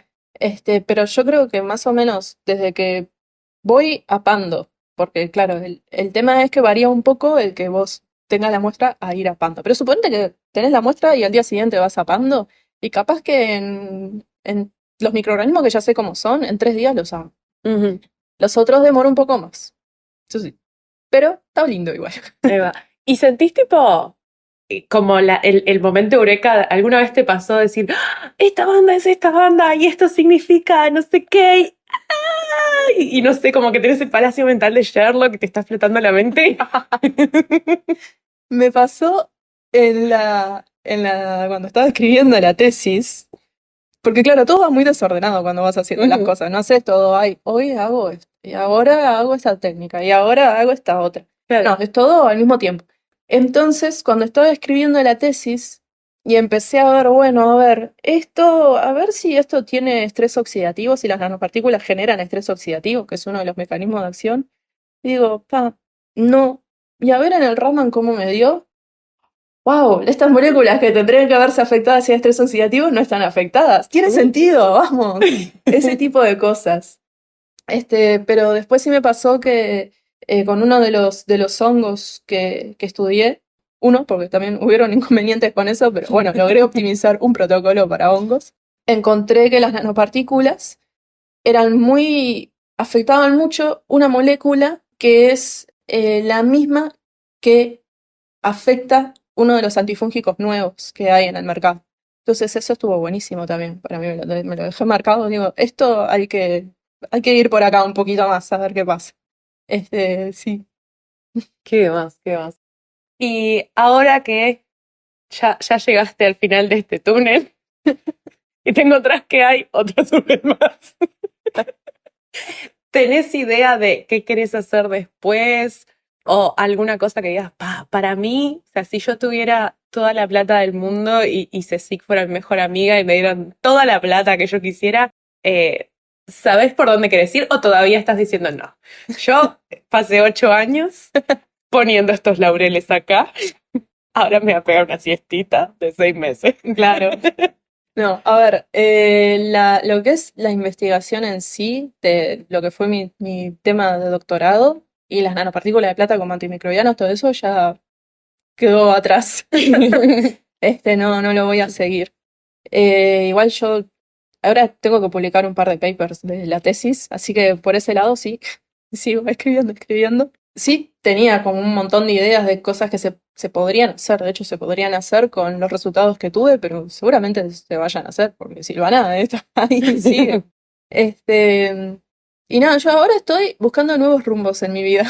Pero yo creo que más o menos desde que voy apando, porque claro, el tema es que varía un poco el que vos tengas la muestra a ir apando. Pero suponete que tenés la muestra y al día siguiente vas apando, y capaz que en los microorganismos que ya sé cómo son, en 3 días los hago. Los otros demoran un poco más. Eso sí. Pero está lindo igual. Ahí va. ¿Y sentís tipo como el momento eureka? ¿Alguna vez te pasó decir, ¡ah! Esta banda es esta banda y esto significa no sé qué? Y no sé, como que tenés el palacio mental de Sherlock que te está explotando la mente. Me pasó cuando estaba escribiendo la tesis, porque claro, todo va muy desordenado cuando vas haciendo las cosas, no haces todo, hoy hago esto, y ahora hago esta técnica, y ahora hago esta otra. Claro. No, es todo al mismo tiempo. Entonces, cuando estaba escribiendo la tesis, y empecé a ver, bueno, a ver si esto tiene estrés oxidativo, si las nanopartículas generan estrés oxidativo, que es uno de los mecanismos de acción, y digo, no. Y a ver en el Raman cómo me dio. ¡Wow! Estas moléculas que tendrían que haberse afectado hacia estrés oxidativo no están afectadas. Tiene sentido, vamos. Ese tipo de cosas. Pero después sí me pasó que con uno de los hongos que estudié, porque también hubieron inconvenientes con eso, pero bueno, logré optimizar un protocolo para hongos. Encontré que las nanopartículas afectaban mucho una molécula que es la misma que afecta uno de los antifúngicos nuevos que hay en el mercado. Entonces eso estuvo buenísimo también. Para mí me lo dejé marcado. Digo, esto hay que ir por acá un poquito más a ver qué pasa. Sí. ¿Qué más? Y ahora que ya llegaste al final de este túnel y te encontrás que hay otro túnel más, ¿tenés idea de qué querés hacer después? ¿O alguna cosa que digas, para mí, o sea, si yo tuviera toda la plata del mundo y Cecic fuera mi mejor amiga y me dieran toda la plata que yo quisiera, ¿sabés por dónde querés ir o todavía estás diciendo no? Yo pasé 8 años poniendo estos laureles acá, ahora me voy a pegar una siestita de 6 meses. Claro. No, a ver, lo que es la investigación en sí, de lo que fue mi tema de doctorado, y las nanopartículas de plata como antimicrobianos, todo eso ya quedó atrás. No lo voy a seguir. Igual yo ahora tengo que publicar un par de papers de la tesis, así que por ese lado sí, sigo escribiendo. Sí, tenía como un montón de ideas de cosas que se podrían hacer, de hecho se podrían hacer con los resultados que tuve, pero seguramente se vayan a hacer, porque Silvana está ahí, sigue. Y nada, yo ahora estoy buscando nuevos rumbos en mi vida.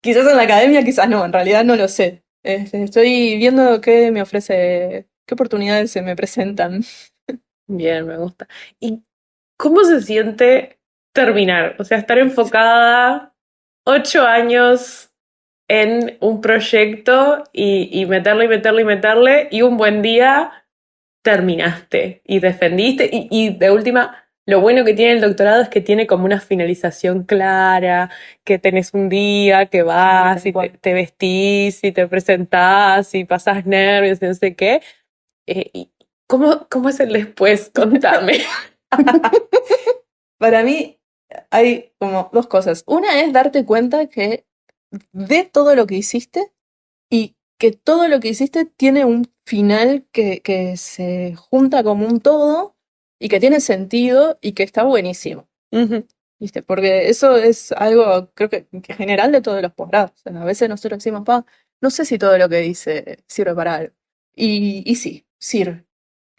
Quizás en la academia, quizás no, en realidad no lo sé. Estoy viendo qué me ofrece, qué oportunidades se me presentan. Bien, me gusta. ¿Y cómo se siente terminar? O sea, estar enfocada 8 años en un proyecto y meterle, y un buen día terminaste y defendiste. Y de última, lo bueno que tiene el doctorado es que tiene como una finalización clara, que tenés un día que vas y te vestís y te presentás y pasás nervios y no sé qué. ¿Cómo es el después? Contame. Para mí hay como 2 cosas. Una es darte cuenta que de todo lo que hiciste y que todo lo que hiciste tiene un final que se junta como un todo y que tiene sentido y que está buenísimo. ¿Viste? Porque eso es algo, creo que general de todos los posgrados. O sea, a veces nosotros decimos, no sé si todo lo que dice sirve para algo. Y sí, sirve.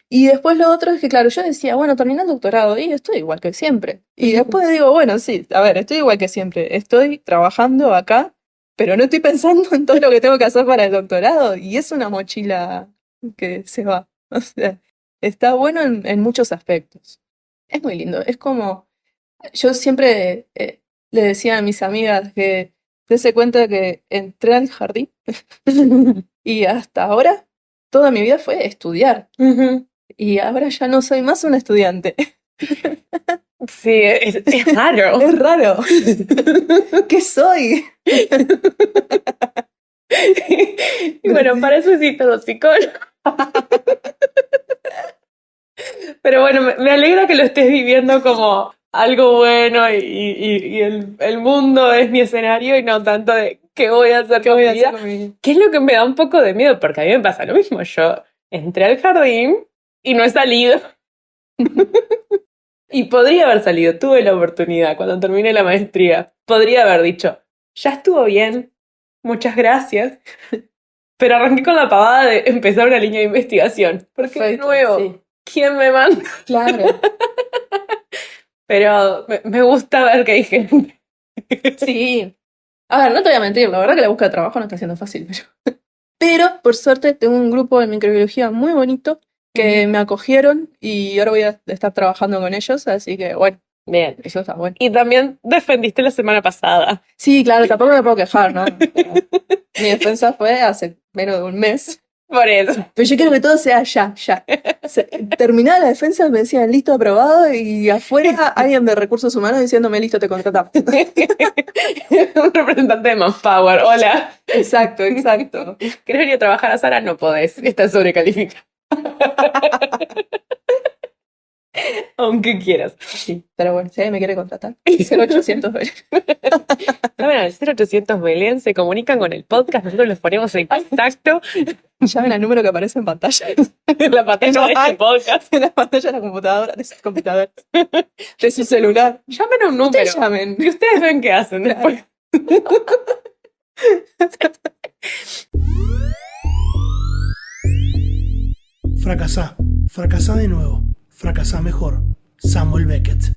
Y después lo otro es que, claro, yo decía, bueno, terminé el doctorado y estoy igual que siempre. Y después digo, bueno, sí, a ver, estoy igual que siempre. Estoy trabajando acá pero no estoy pensando en todo lo que tengo que hacer para el doctorado. Y es una mochila que se va. O sea, está bueno en muchos aspectos. Es muy lindo. Es como, yo siempre le decía a mis amigas que dése cuenta que entré al jardín y hasta ahora toda mi vida fue estudiar. Y ahora ya no soy más una estudiante. Sí, es raro. Es raro. ¿Qué soy? Y bueno, para eso necesito los psicólogos. Pero bueno, me alegra que lo estés viviendo como algo bueno y el mundo es mi escenario y no tanto de qué voy a hacer con mi vida. ¿Qué es lo que me da un poco de miedo? Porque a mí me pasa lo mismo. Yo entré al jardín y no he salido. Y podría haber salido, tuve la oportunidad cuando terminé la maestría. Podría haber dicho, ya estuvo bien, muchas gracias. Pero arranqué con la pavada de empezar una línea de investigación. Porque de nuevo, sí. ¿Quién me manda? Claro. Pero me gusta ver que hay gente. Sí. A ver, no te voy a mentir, la verdad que la búsqueda de trabajo no está siendo fácil. Pero por suerte tengo un grupo de microbiología muy bonito que me acogieron y ahora voy a estar trabajando con ellos, así que bueno. Bien. Eso está bueno. Y también defendiste la semana pasada. Sí, claro, tampoco me puedo quejar, ¿no? Mi defensa fue hace menos de un mes. Por eso. Pero yo quiero que todo sea ya. Terminada la defensa, me decían listo, aprobado, y afuera alguien de recursos humanos diciéndome listo, te contratamos. Un representante de Manpower, hola. Exacto. ¿Querés venir a trabajar a Sara? No podés, estás sobrecalificada. Aunque quieras. Sí, pero bueno, si alguien me quiere contratar, 0800 Belén. Llamen al 0800 Belén, se comunican con el podcast, nosotros los ponemos en contacto. Llamen al número que aparece en pantalla. En la pantalla de este podcast. En la pantalla de la computadora, de sus computadoras. De su celular. Llamen a un número. Ustedes llamen. Y ustedes ven qué hacen después. Fracasá de nuevo, fracasá mejor. Samuel Beckett.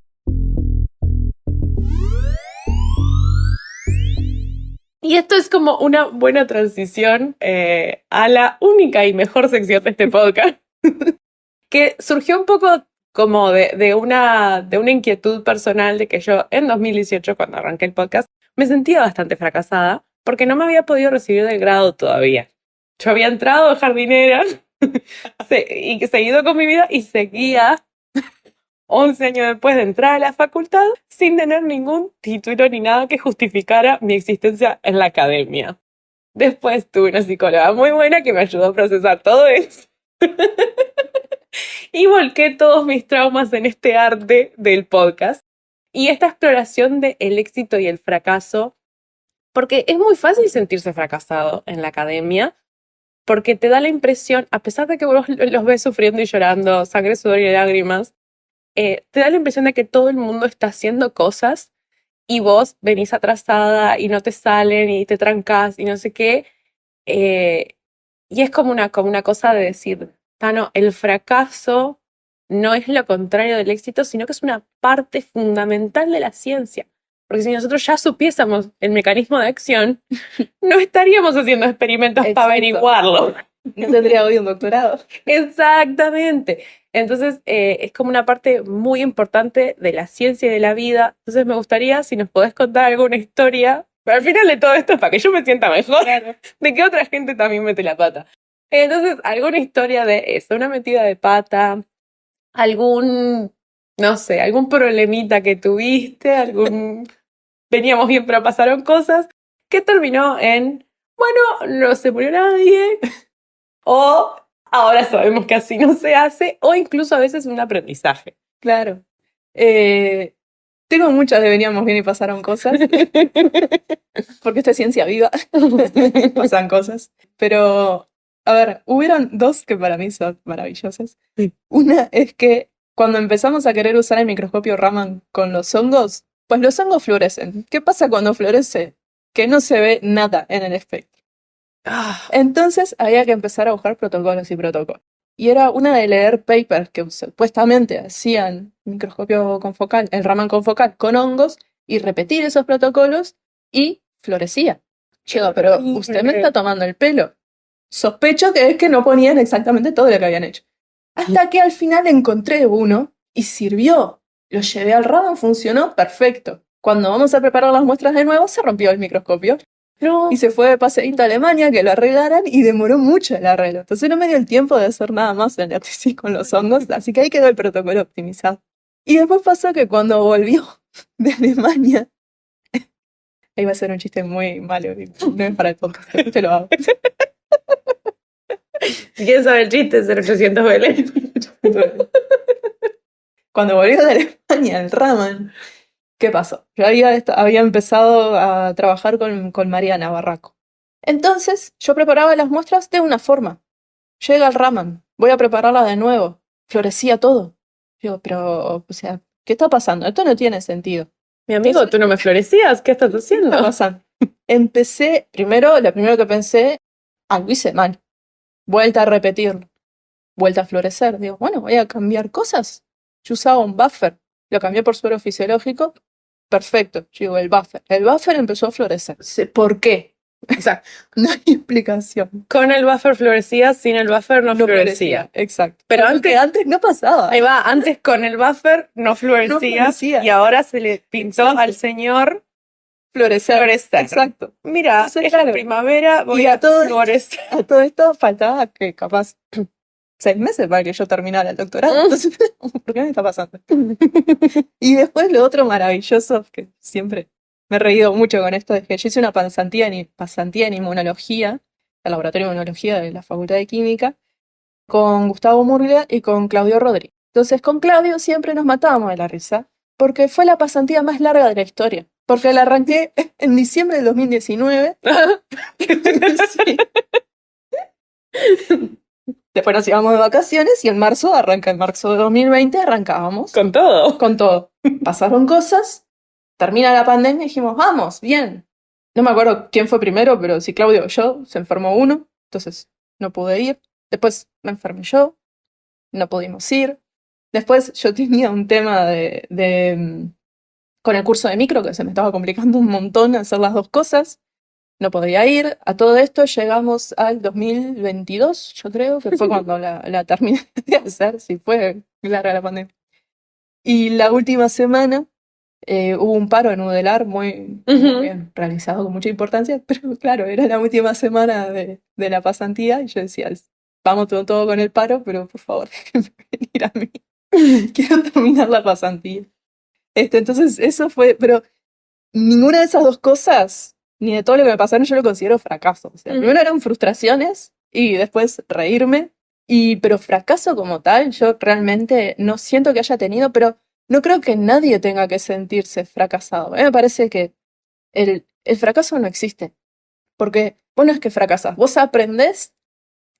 Y esto es como una buena transición a la única y mejor sección de este podcast, que surgió un poco como de una inquietud personal de que yo en 2018, cuando arranqué el podcast, me sentía bastante fracasada porque no me había podido recibir del grado todavía. Yo había entrado jardinera y seguido con mi vida y seguía 11 años después de entrar a la facultad sin tener ningún título ni nada que justificara mi existencia en la academia. Después tuve una psicóloga muy buena que me ayudó a procesar todo eso. Y volqué todos mis traumas en este arte del podcast y esta exploración del éxito y el fracaso, porque es muy fácil sentirse fracasado en la academia, porque te da la impresión, a pesar de que vos los ves sufriendo y llorando, sangre, sudor y lágrimas, te da la impresión de que todo el mundo está haciendo cosas y vos venís atrasada y no te salen y te trancás y no sé qué. Y es como una cosa de decir, Tano, el fracaso no es lo contrario del éxito, sino que es una parte fundamental de la ciencia. Porque si nosotros ya supiésemos el mecanismo de acción, no estaríamos haciendo experimentos para averiguarlo. No tendría hoy un doctorado. Exactamente. Entonces, es como una parte muy importante de la ciencia y de la vida. Entonces, me gustaría, si nos podés contar alguna historia, pero al final de todo esto es para que yo me sienta mejor, claro, de que otra gente también mete la pata. Entonces, alguna historia de eso, una metida de pata, algún problemita que tuviste, veníamos bien pero pasaron cosas, que terminó en, bueno, no se murió nadie, o ahora sabemos que así no se hace, o incluso a veces un aprendizaje. Claro. Tengo muchas de veníamos bien y pasaron cosas. Porque esto es ciencia viva. Pasan cosas. Pero, a ver, hubieron dos que para mí son maravillosas. Sí. Una es que cuando empezamos a querer usar el microscopio Raman con los hongos, pues los hongos florecen. ¿Qué pasa cuando florece? Que no se ve nada en el espectro. Entonces había que empezar a buscar protocolos y protocolos. Y era una de leer papers que supuestamente hacían microscopio confocal, el Raman confocal con hongos, y repetir esos protocolos y florecía. Digo, pero usted me está tomando el pelo. Sospecho que es que no ponían exactamente todo lo que habían hecho. Hasta que al final encontré uno y sirvió. Lo llevé al ramen, funcionó perfecto. Cuando vamos a preparar las muestras de nuevo, se rompió el microscopio. No. Y se fue de paseíto a Alemania que lo arreglaran y demoró mucho el arreglo. Entonces no me dio el tiempo de hacer nada más en la tesis con los hongos, así que ahí quedó el protocolo optimizado. Y después pasó que cuando volvió de Alemania, ahí va a ser un chiste muy malo, no es para el podcast, te lo hago. Si quieres saber el chiste, 0800 Belén. Cuando volvió de Alemania el ramen, ¿qué pasó? Yo había empezado a trabajar con Mariana Barraco. Entonces, yo preparaba las muestras de una forma. Llega el ramen, voy a prepararla de nuevo. Florecía todo. Digo, pero, o sea, ¿qué está pasando? Esto no tiene sentido. Mi amigo, ¿tú no me florecías? ¿Qué estás haciendo? ¿Qué está pasando? Empecé, lo primero que pensé, algo hice mal. Vuelta a repetirlo. Vuelta a florecer. Digo, bueno, voy a cambiar cosas. Yo usaba un buffer. Lo cambié por suero fisiológico. Perfecto. Digo, el buffer. El buffer empezó a florecer. ¿Por qué? O sea, no hay explicación. Con el buffer florecía, sin el buffer no florecía. Exacto. Pero antes no pasaba. Ahí va, antes con el buffer no florecía, y ahora se le pintó al señor florecer. Exacto. Mira, Entonces, es claro, la primavera, voy y a florecer. A todo esto faltaba que capaz 6 meses para que yo terminara el doctorado. Entonces, ¿por qué me está pasando? Y después lo otro maravilloso, que siempre me he reído mucho con esto, es que yo hice una pasantía en inmunología, el laboratorio de inmunología de la Facultad de Química, con Gustavo Murglia y con Claudio Rodríguez. Entonces con Claudio siempre nos matábamos de la risa, porque fue la pasantía más larga de la historia. Porque la arranqué en diciembre del 2019. Sí. Después nos íbamos de vacaciones y en marzo de 2020 arrancábamos. Con todo. Con todo. Pasaron cosas, termina la pandemia y dijimos, vamos, bien. No me acuerdo quién fue primero, pero si Claudio o yo, se enfermó uno, entonces no pude ir. Después me enfermé yo, no pudimos ir. Después yo tenía un tema con el curso de micro que se me estaba complicando un montón hacer las dos cosas. No podía ir. A todo esto llegamos al 2022, yo creo, que fue cuando la terminé de hacer, sí fue larga la pandemia. Y la última semana hubo un paro en Udelar muy bien realizado, con mucha importancia, pero claro, era la última semana de la pasantía y yo decía, vamos todo con el paro, pero por favor, déjenme venir a mí. Quiero terminar la pasantía. Entonces eso fue, pero ninguna de esas dos cosas, ni de todo lo que me pasaron, yo lo considero fracaso. O sea, primero eran frustraciones y después reírme, pero fracaso como tal, yo realmente no siento que haya tenido, pero no creo que nadie tenga que sentirse fracasado. A mí me parece que el fracaso no existe, porque vos no es que fracasás, vos aprendés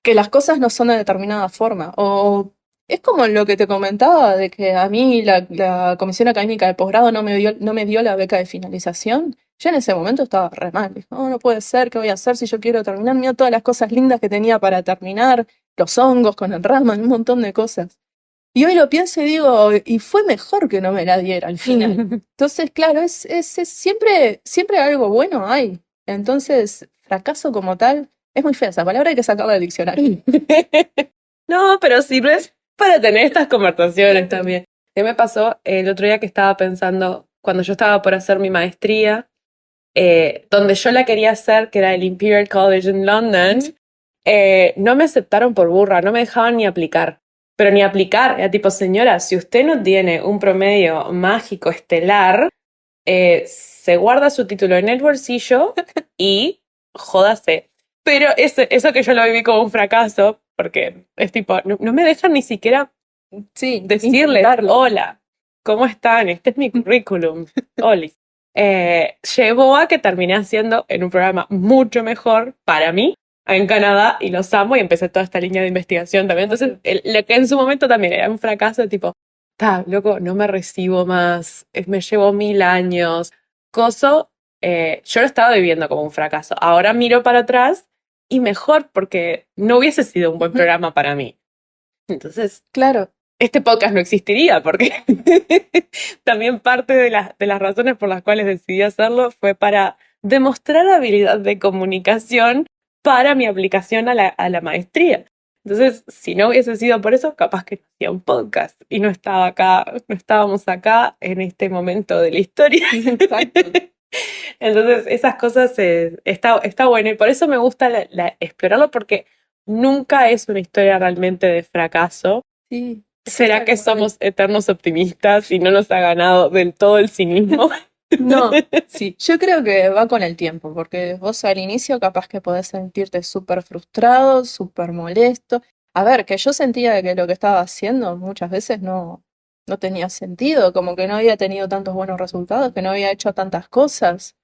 que las cosas no son de determinada forma, o es como lo que te comentaba, de que a mí la comisión académica de posgrado no me dio la beca de finalización. Yo en ese momento estaba re mal. Dije, no puede ser, ¿qué voy a hacer si yo quiero terminar? Mira todas las cosas lindas que tenía para terminar, los hongos con el ramen, un montón de cosas. Y hoy lo pienso y digo, y fue mejor que no me la diera al final. Entonces, claro, es siempre algo bueno hay. Entonces, fracaso como tal, es muy fea esa palabra, hay que sacarla del diccionario. No, pero sirve para tener estas conversaciones también. ¿Qué me pasó el otro día que estaba pensando, cuando yo estaba por hacer mi maestría, donde yo la quería hacer, que era el Imperial College in London, no me aceptaron por burra, no me dejaban ni aplicar. Pero ni aplicar, era tipo, señora, si usted no tiene un promedio mágico estelar, se guarda su título en el bolsillo y jódase. Pero eso que yo lo viví como un fracaso, porque es tipo, no me dejan ni siquiera decirles, hola, ¿cómo están? Este es mi currículum. Oli. Llevó a que terminé haciendo en un programa mucho mejor para mí en Canadá y los amo y empecé toda esta línea de investigación también. Entonces, lo que en su momento también era un fracaso, tipo, loco, no me recibo más, me llevó 1000 años. Yo lo estaba viviendo como un fracaso. Ahora miro para atrás y mejor porque no hubiese sido un buen programa para mí. Entonces, claro, este podcast no existiría porque también parte de las razones por las cuales decidí hacerlo fue para demostrar habilidad de comunicación para mi aplicación a la maestría. Entonces, si no hubiese sido por eso, capaz que no hacía un podcast y no estábamos acá en este momento de la historia. Exacto. Entonces, esas cosas está bueno y por eso me gusta explorarlo porque nunca es una historia realmente de fracaso. Sí. ¿Será que somos eternos optimistas y no nos ha ganado del todo el cinismo? No, sí, yo creo que va con el tiempo, porque vos al inicio capaz que podés sentirte súper frustrado, súper molesto. A ver, que yo sentía que lo que estaba haciendo muchas veces no tenía sentido, como que no había tenido tantos buenos resultados, que no había hecho tantas cosas.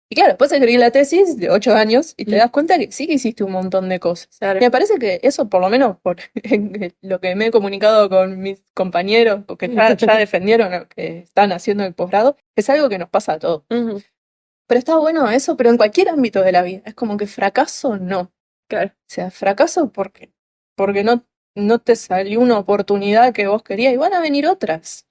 Y claro, después escribí la tesis de 8 años y te das cuenta que sí que hiciste un montón de cosas. Claro. Me parece que eso, por lo menos por lo que me he comunicado con mis compañeros, porque ya defendieron lo que están haciendo el posgrado, es algo que nos pasa a todos. Ujú. Pero está bueno eso, pero en cualquier ámbito de la vida. Es como que fracaso no. Claro. O sea, fracaso porque no te salió una oportunidad que vos querías y van a venir otras.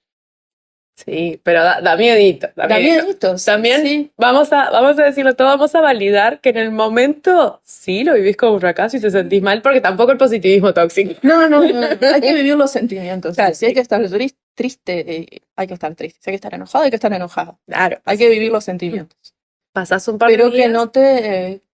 Sí, pero da miedito. Da miedito. También Sí. vamos a decirlo todo, vamos a validar que en el momento sí lo vivís como un fracaso y te sentís mal, porque tampoco el positivismo tóxico. No, hay que vivir los sentimientos. Claro, Si hay que estar triste, hay que estar triste. Si hay que estar enojado, hay que estar enojado. Claro. Hay que vivir los sentimientos. Pasás un par de Pero días.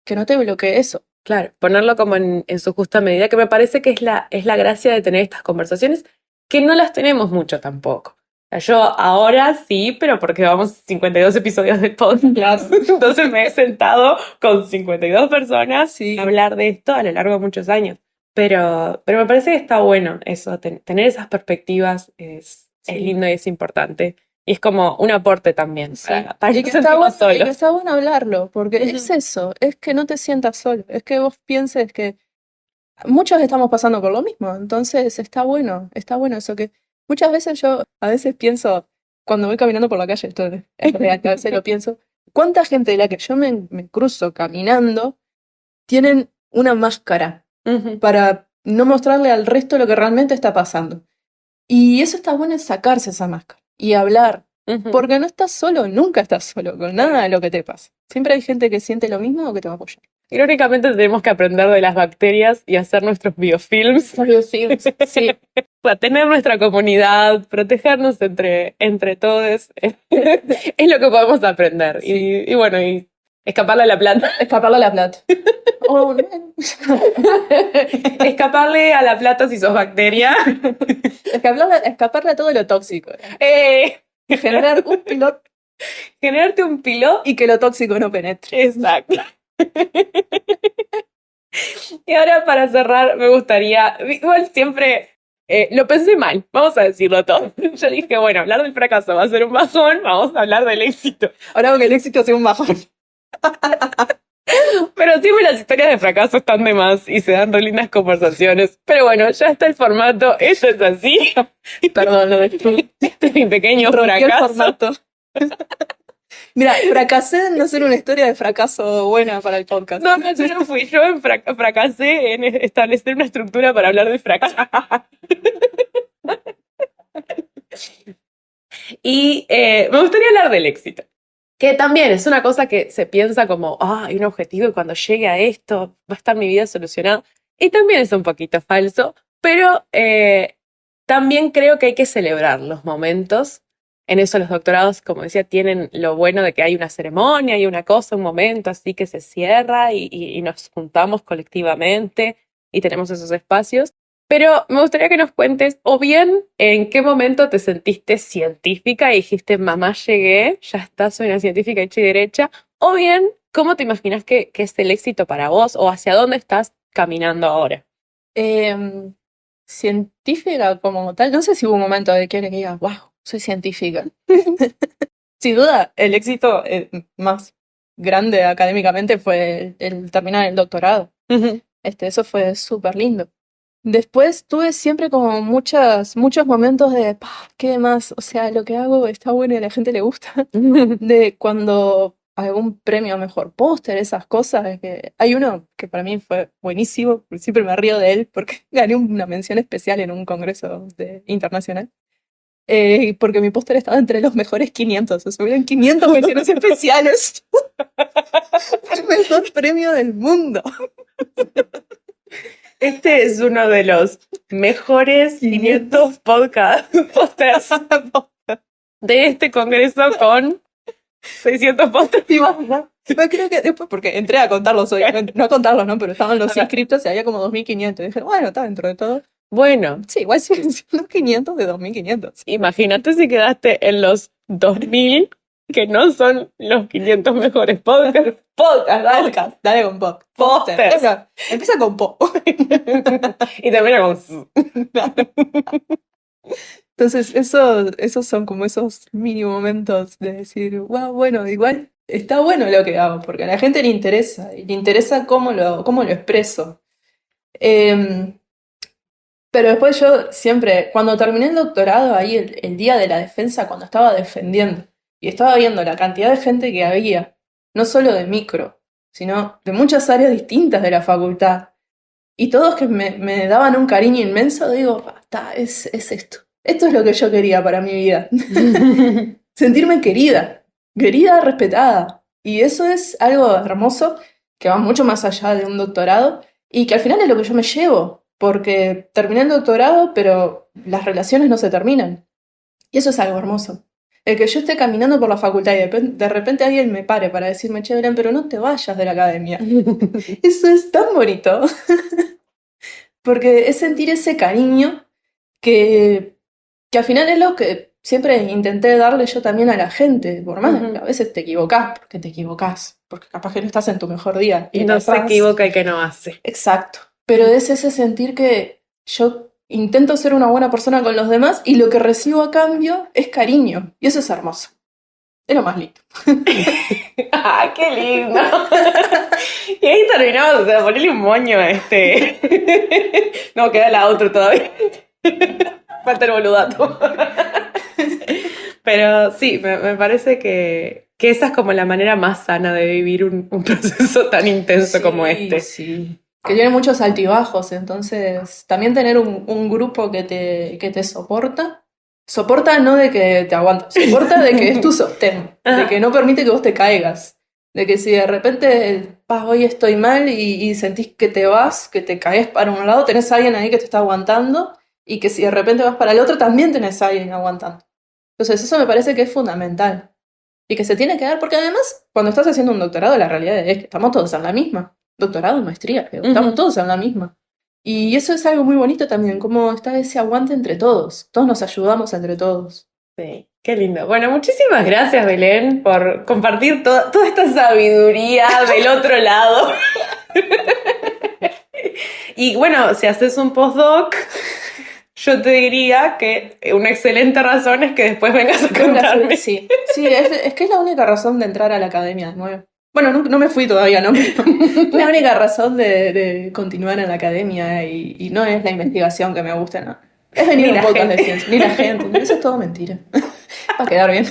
que no te bloquee eso. Claro, ponerlo como en su justa medida, que me parece que es la gracia de tener estas conversaciones, que no las tenemos mucho tampoco. O sea, yo ahora sí, pero porque vamos 52 episodios de podcast, entonces me he sentado con 52 personas Sí. a hablar de esto a lo largo de muchos años. Pero me parece que está bueno eso, tener esas perspectivas es lindo y es importante. Y es como un aporte también para y no que está sentirnos bueno, y que solos. está bueno hablarlo, porque es eso, es que no te sientas solo, es que vos pienses que muchos estamos pasando por lo mismo, entonces está bueno eso que muchas veces yo a veces pienso, cuando voy caminando por la calle, esto es real, que a veces lo pienso, ¿cuánta gente de la que yo me cruzo caminando tienen una máscara Ujú. para no mostrarle al resto lo que realmente está pasando? Y eso está bueno, es sacarse esa máscara y hablar. Ujú. Porque no estás solo, nunca estás solo con nada de lo que te pasa. Siempre hay gente que siente lo mismo o que te va a apoyar. Irónicamente tenemos que aprender de las bacterias y hacer nuestros biofilms. Sí. Para tener nuestra comunidad, protegernos entre todos. Es lo que podemos aprender. Sí. Y bueno, y escaparle a la plata. Escaparle a la plata. Oh, no. Escaparle a la plata si sos bacteria. Escaparle a todo lo tóxico. Generar un piloto Generarte un piloto. y que lo tóxico no penetre. Exacto. Y ahora para cerrar me gustaría, igual siempre lo pensé mal, vamos a decirlo todo. Yo dije, bueno, hablar del fracaso va a ser un bajón, vamos a hablar del éxito. Ahora que el éxito sea un bajón. Pero siempre las historias de fracaso están de más y se dan re lindas conversaciones. Pero bueno, ya está el formato, eso es así. Perdón, lo destruí. Este es mi pequeño Rompí el fracaso. formato. Mira, fracasé en no ser una historia de fracaso buena para el podcast. No, yo no fui, yo fracasé en establecer una estructura para hablar de fracaso. Y me gustaría hablar del éxito, que también es una cosa que se piensa como, hay un objetivo y cuando llegue a esto va a estar mi vida solucionada. Y también es un poquito falso, pero también creo que hay que celebrar los momentos. En eso los doctorados, como decía, tienen lo bueno de que hay una ceremonia, hay una cosa, un momento así que se cierra y nos juntamos colectivamente y tenemos esos espacios. Pero me gustaría que nos cuentes, o bien en qué momento te sentiste científica y dijiste, mamá, llegué, ya está, soy una científica hecha y derecha, o bien, ¿cómo te imaginas que es el éxito para vos o hacia dónde estás caminando ahora? Científica como tal, no sé si hubo un momento de que diga, wow, soy científica. Sin duda, el éxito más grande académicamente fue el terminar el doctorado. Eso fue súper lindo. Después tuve siempre como muchos momentos de, ¿qué más? O sea, lo que hago está bueno y a la gente le gusta. De cuando algún premio a mejor póster, esas cosas. Que hay uno que para mí fue buenísimo, siempre me río de él porque gané una mención especial en un congreso internacional. porque mi póster estaba entre los mejores 500. O sea, hubieron 500 menciones especiales. El mejor premio del mundo. Este es uno de los mejores 500 pósters de este congreso con 600 pósters. Yo creo que después, porque entré a contarlos obviamente, no a contarlos, ¿no? Pero estaban los inscriptos y había como 2.500. Y dije, bueno, está dentro de todo. Bueno, Sí, igual siguen siendo 500 de 2.500. imagínate si quedaste en los 2000, que no son los 500 mejores podcasts. Podcast, dale con po. Pósters. Empieza con po. Y termina con... Entonces, esos son como esos mini momentos de decir, wow, bueno, igual está bueno lo que hago, porque a la gente le interesa, y le interesa cómo lo expreso. Pero después yo siempre, cuando terminé el doctorado, ahí el día de la defensa, cuando estaba defendiendo, y estaba viendo la cantidad de gente que había, no solo de micro, sino de muchas áreas distintas de la facultad, y todos que me daban un cariño inmenso, digo, basta, es esto. Esto es lo que yo quería para mi vida. Sentirme querida, respetada. Y eso es algo hermoso que va mucho más allá de un doctorado y que al final es lo que yo me llevo, porque terminé el doctorado, pero las relaciones no se terminan. Y eso es algo hermoso. El que yo esté caminando por la facultad y de repente alguien me pare para decirme, che, Belén, pero no te vayas de la academia. Eso es tan bonito. Porque es sentir ese cariño que al final es lo que siempre intenté darle yo también a la gente. Por más que a veces te equivocás, porque capaz que no estás en tu mejor día. Y no se equivoca el que no hace. Exacto. Pero es ese sentir que yo intento ser una buena persona con los demás y lo que recibo a cambio es cariño. Y eso es hermoso. Es lo más lindo. ¡Ah, qué lindo! Y ahí terminamos, o sea, ponerle un moño a este. No, queda la otra todavía. Falta el boludato. Pero sí, me parece que esa es como la manera más sana de vivir un proceso tan intenso como este. Sí. Que tiene muchos altibajos, entonces también tener un grupo que te soporta. Soporta no de que te aguanta, soporta de que es tu sostén, de que no permite que vos te caigas. De que si de repente hoy estoy mal y sentís que te vas, que te caes para un lado, tenés a alguien ahí que te está aguantando. Y que si de repente vas para el otro, también tenés a alguien aguantando. Entonces eso me parece que es fundamental. Y que se tiene que dar, porque además, cuando estás haciendo un doctorado, la realidad es que estamos todos en la misma. Doctorado y maestría, estamos todos en la misma. Y eso es algo muy bonito también, como está ese aguante entre todos. Todos nos ayudamos entre todos. Sí, qué lindo. Bueno, muchísimas gracias, Belén, por compartir toda esta sabiduría del otro lado. Y bueno, si haces un postdoc, yo te diría que una excelente razón es que después vengas a contarme. Sí, es que es la única razón de entrar a la academia de nuevo. Bueno, no me fui todavía, ¿no? La única razón de continuar en la academia y no es la investigación que me gusta, ¿no? Es venir a un podcast de ciencia, ni la gente. Eso es todo mentira. Va a quedar bien.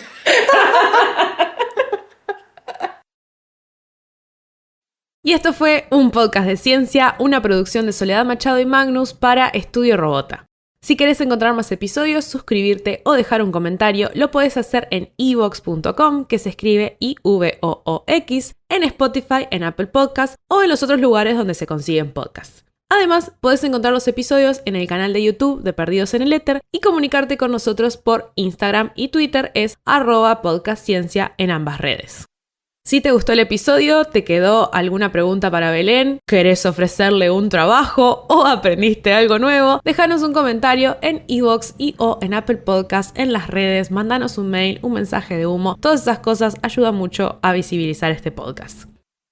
Y esto fue un podcast de ciencia, una producción de Soledad Machado y Magnus para Estudio Robota. Si querés encontrar más episodios, suscribirte o dejar un comentario, lo podés hacer en ivox.com, que se escribe IVOOX, en Spotify, en Apple Podcasts o en los otros lugares donde se consiguen podcasts. Además, podés encontrar los episodios en el canal de YouTube de Perdidos en el Éter y comunicarte con nosotros por Instagram y Twitter, es @podcastciencia en ambas redes. Si te gustó el episodio, te quedó alguna pregunta para Belén, querés ofrecerle un trabajo o aprendiste algo nuevo, déjanos un comentario en iVoox o en Apple Podcasts, en las redes, mándanos un mail, un mensaje de humo, todas esas cosas ayudan mucho a visibilizar este podcast.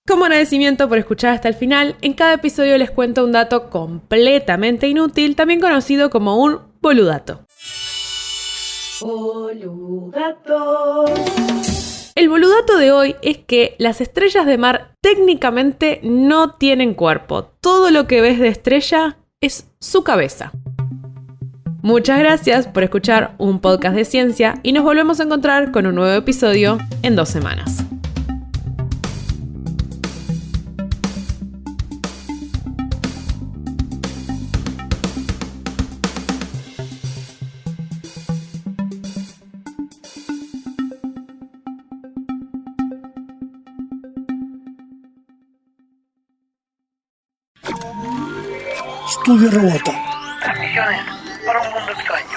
Como agradecimiento por escuchar hasta el final, en cada episodio les cuento un dato completamente inútil, también conocido como un boludato. El boludato de hoy es que las estrellas de mar técnicamente no tienen cuerpo. Todo lo que ves de estrella es su cabeza. Muchas gracias por escuchar un podcast de ciencia y nos volvemos a encontrar con un nuevo episodio en 2 semanas. Estudio Robota. Transmisiones para un mundo extraño.